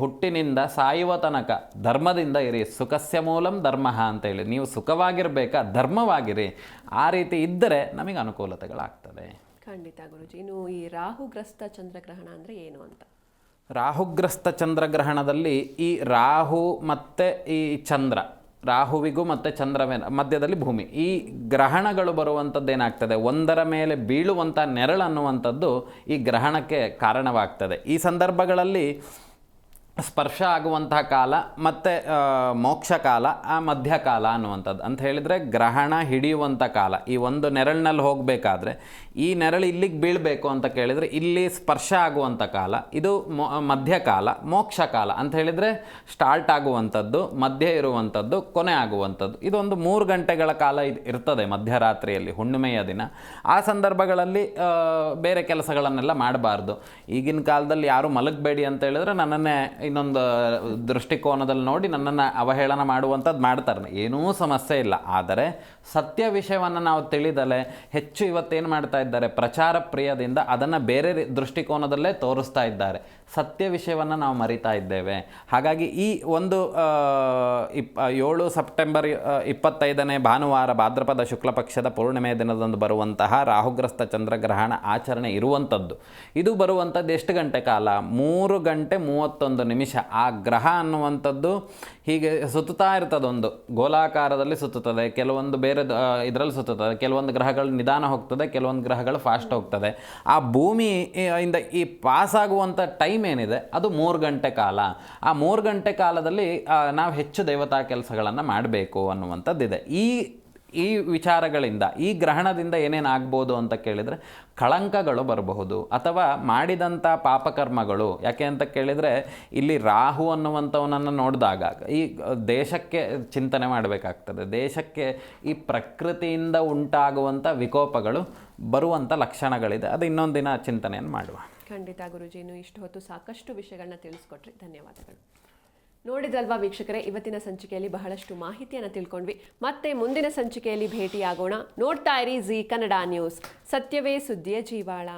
ಹುಟ್ಟಿನಿಂದ ಸಾಯುವ ತನಕ ಧರ್ಮದಿಂದ ಇರಿ. ಸುಖಸ್ಯ ಮೂಲಂ ಧರ್ಮ ಅಂತೇಳಿ, ನೀವು ಸುಖವಾಗಿರಬೇಕಾ, ಧರ್ಮವಾಗಿರಿ. ಆ ರೀತಿ ಇದ್ದರೆ ನಮಗೆ ಅನುಕೂಲತೆಗಳಾಗ್ತದೆ. ಖಂಡಿತ ಗುರುಜಿ. ಇನ್ನು ಈ ರಾಹುಗ್ರಸ್ತ ಚಂದ್ರಗ್ರಹಣ ಅಂದರೆ ಏನು ಅಂತ? ರಾಹುಗ್ರಸ್ತ ಚಂದ್ರಗ್ರಹಣದಲ್ಲಿ ಈ ರಾಹು ಮತ್ತು ಈ ಚಂದ್ರ, ರಾಹುವಿಗೂ ಮತ್ತು ಚಂದ್ರನ ಮಧ್ಯದಲ್ಲಿ ಭೂಮಿ, ಈ ಗ್ರಹಣಗಳು ಬರುವಂಥದ್ದು ಏನಾಗ್ತದೆ, ಒಂದರ ಮೇಲೆ ಬೀಳುವಂಥ ನೆರಳು ಅನ್ನುವಂಥದ್ದು ಈ ಗ್ರಹಣಕ್ಕೆ ಕಾರಣವಾಗ್ತದೆ. ಈ ಸಂದರ್ಭಗಳಲ್ಲಿ ಸ್ಪರ್ಶ ಆಗುವಂತಹ ಕಾಲ ಮತ್ತು ಮೋಕ್ಷ ಕಾಲ, ಆ ಮಧ್ಯಕಾಲ ಅನ್ನುವಂಥದ್ದು. ಅಂತ ಹೇಳಿದರೆ ಗ್ರಹಣ ಹಿಡಿಯುವಂಥ ಕಾಲ. ಈ ಒಂದು ನೆರಳಿನಲ್ಲಿ ಹೋಗಬೇಕಾದ್ರೆ ಈ ನೆರಳು ಇಲ್ಲಿಗೆ ಬೀಳಬೇಕು ಅಂತ ಕೇಳಿದರೆ ಇಲ್ಲಿ ಸ್ಪರ್ಶ ಆಗುವಂಥ ಕಾಲ, ಇದು ಮಧ್ಯಕಾಲ. ಮೋಕ್ಷ ಕಾಲ ಅಂತ ಹೇಳಿದರೆ ಸ್ಟಾರ್ಟ್ ಆಗುವಂಥದ್ದು, ಮಧ್ಯೆ ಇರುವಂಥದ್ದು, ಕೊನೆ ಆಗುವಂಥದ್ದು. ಇದೊಂದು 3 ಗಂಟೆಗಳ ಕಾಲ ಇರ್ತದೆ ಮಧ್ಯರಾತ್ರಿಯಲ್ಲಿ, ಹುಣ್ಣಿಮೆಯ ದಿನ. ಆ ಸಂದರ್ಭಗಳಲ್ಲಿ ಬೇರೆ ಕೆಲಸಗಳನ್ನೆಲ್ಲ ಮಾಡಬಾರ್ದು. ಈಗಿನ ಕಾಲದಲ್ಲಿ ಯಾರು ಮಲಗಬೇಡಿ ಅಂತ ಹೇಳಿದ್ರೆ ನನ್ನನ್ನೇ ಇನ್ನೊಂದು ದೃಷ್ಟಿಕೋನದಲ್ಲಿ ನೋಡಿ ನನ್ನನ್ನು ಅವಹೇಳನ ಮಾಡುವಂಥದ್ದು ಮಾಡ್ತಾರೆ. ಏನೂ ಸಮಸ್ಯೆ ಇಲ್ಲ. ಆದರೆ ಸತ್ಯ ವಿಷಯವನ್ನು ನಾವು ತಿಳಿದಲೆ ಹೆಚ್ಚು ಇವತ್ತೇನು ಮಾಡ್ತಾ ಇದ್ದಾರೆ, ಪ್ರಚಾರ ಪ್ರಿಯದಿಂದ ಅದನ್ನು ಬೇರೆ ದೃಷ್ಟಿಕೋನದಲ್ಲೇ ತೋರಿಸ್ತಾ ಇದ್ದಾರೆ. ಸತ್ಯ ವಿಷಯವನ್ನು ನಾವು ಮರಿತಾ ಇದ್ದೇವೆ. ಹಾಗಾಗಿ ಈ ಒಂದು 7 ಸೆಪ್ಟೆಂಬರ್ 25ನೇ ಭಾನುವಾರ ಭಾದ್ರಪದ ಶುಕ್ಲ ಪಕ್ಷದ ಪೂರ್ಣಿಮೆಯ ದಿನದಂದು ಬರುವಂತಹ ರಾಹುಗ್ರಸ್ತ ಚಂದ್ರಗ್ರಹಣ ಆಚರಣೆ ಇರುವಂಥದ್ದು. ಇದು ಬರುವಂಥದ್ದು ಎಷ್ಟು ಗಂಟೆ ಕಾಲ? 3 ಗಂಟೆ 31 ನಿಮಿಷ. ಆ ಗ್ರಹ ಅನ್ನುವಂಥದ್ದು ಹೀಗೆ ಸುತ್ತುತ್ತಾ ಇರ್ತದೆ, ಒಂದು ಗೋಲಾಕಾರದಲ್ಲಿ ಸುತ್ತುತ್ತದೆ, ಕೆಲವೊಂದು ಬೇರೆ ಇದರಲ್ಲಿ ಸುತ್ತುತ್ತದೆ, ಕೆಲವೊಂದು ಗ್ರಹಗಳು ನಿಧಾನ ಹೋಗ್ತದೆ, ಕೆಲವೊಂದು ಗ್ರಹಗಳು ಫಾಸ್ಟ್ ಹೋಗ್ತದೆ. ಆ ಭೂಮಿಯಿಂದ ಈ ಪಾಸಾಗುವಂಥ ಟೈಮ್ ಏನಿದೆ ಅದು 3 ಗಂಟೆ ಕಾಲ. ಆ 3 ಗಂಟೆ ಕಾಲದಲ್ಲಿ ನಾವು ಹೆಚ್ಚು ದೇವತಾ ಕೆಲಸಗಳನ್ನು ಮಾಡಬೇಕು ಅನ್ನುವಂಥದ್ದಿದೆ. ಈ ವಿಚಾರಗಳಿಂದ, ಈ ಗ್ರಹಣದಿಂದ ಏನೇನಾಗ್ಬೋದು ಅಂತ ಕೇಳಿದರೆ, ಕಳಂಕಗಳು ಬರಬಹುದು ಅಥವಾ ಮಾಡಿದಂಥ ಪಾಪಕರ್ಮಗಳು. ಯಾಕೆ ಅಂತ ಕೇಳಿದರೆ ಇಲ್ಲಿ ರಾಹು ಅನ್ನುವಂಥವನನ್ನು ನೋಡಿದಾಗ ಈ ದೇಶಕ್ಕೆ ಚಿಂತನೆ ಮಾಡಬೇಕಾಗ್ತದೆ. ದೇಶಕ್ಕೆ ಈ ಪ್ರಕೃತಿಯಿಂದ ಉಂಟಾಗುವಂಥ ವಿಕೋಪಗಳು ಬರುವಂಥ ಲಕ್ಷಣಗಳಿದೆ. ಅದು ಇನ್ನೊಂದು ದಿನ ಚಿಂತನೆಯನ್ನು ಮಾಡುವ. ಖಂಡಿತ ಗುರುಜಿ. ಇನ್ನು ಇಷ್ಟು ಹೊತ್ತು ಸಾಕಷ್ಟು ವಿಷಯಗಳನ್ನ ತಿಳಿಸ್ಕೊಟ್ರಿ, ಧನ್ಯವಾದಗಳು. ನೋಡಿದ್ರಲ್ವಾ ವೀಕ್ಷಕರೇ, ಇವತ್ತಿನ ಸಂಚಿಕೆಯಲ್ಲಿ ಬಹಳಷ್ಟು ಮಾಹಿತಿಯನ್ನು ತಿಳ್ಕೊಂಡ್ವಿ. ಮತ್ತೆ ಮುಂದಿನ ಸಂಚಿಕೆಯಲ್ಲಿ ಭೇಟಿಯಾಗೋಣ. ನೋಡ್ತಾ ಇರಿ ಜಿ ಕನ್ನಡ ನ್ಯೂಸ್, ಸತ್ಯವೇ ಸುದ್ದಿಯ ಜೀವಾಳ.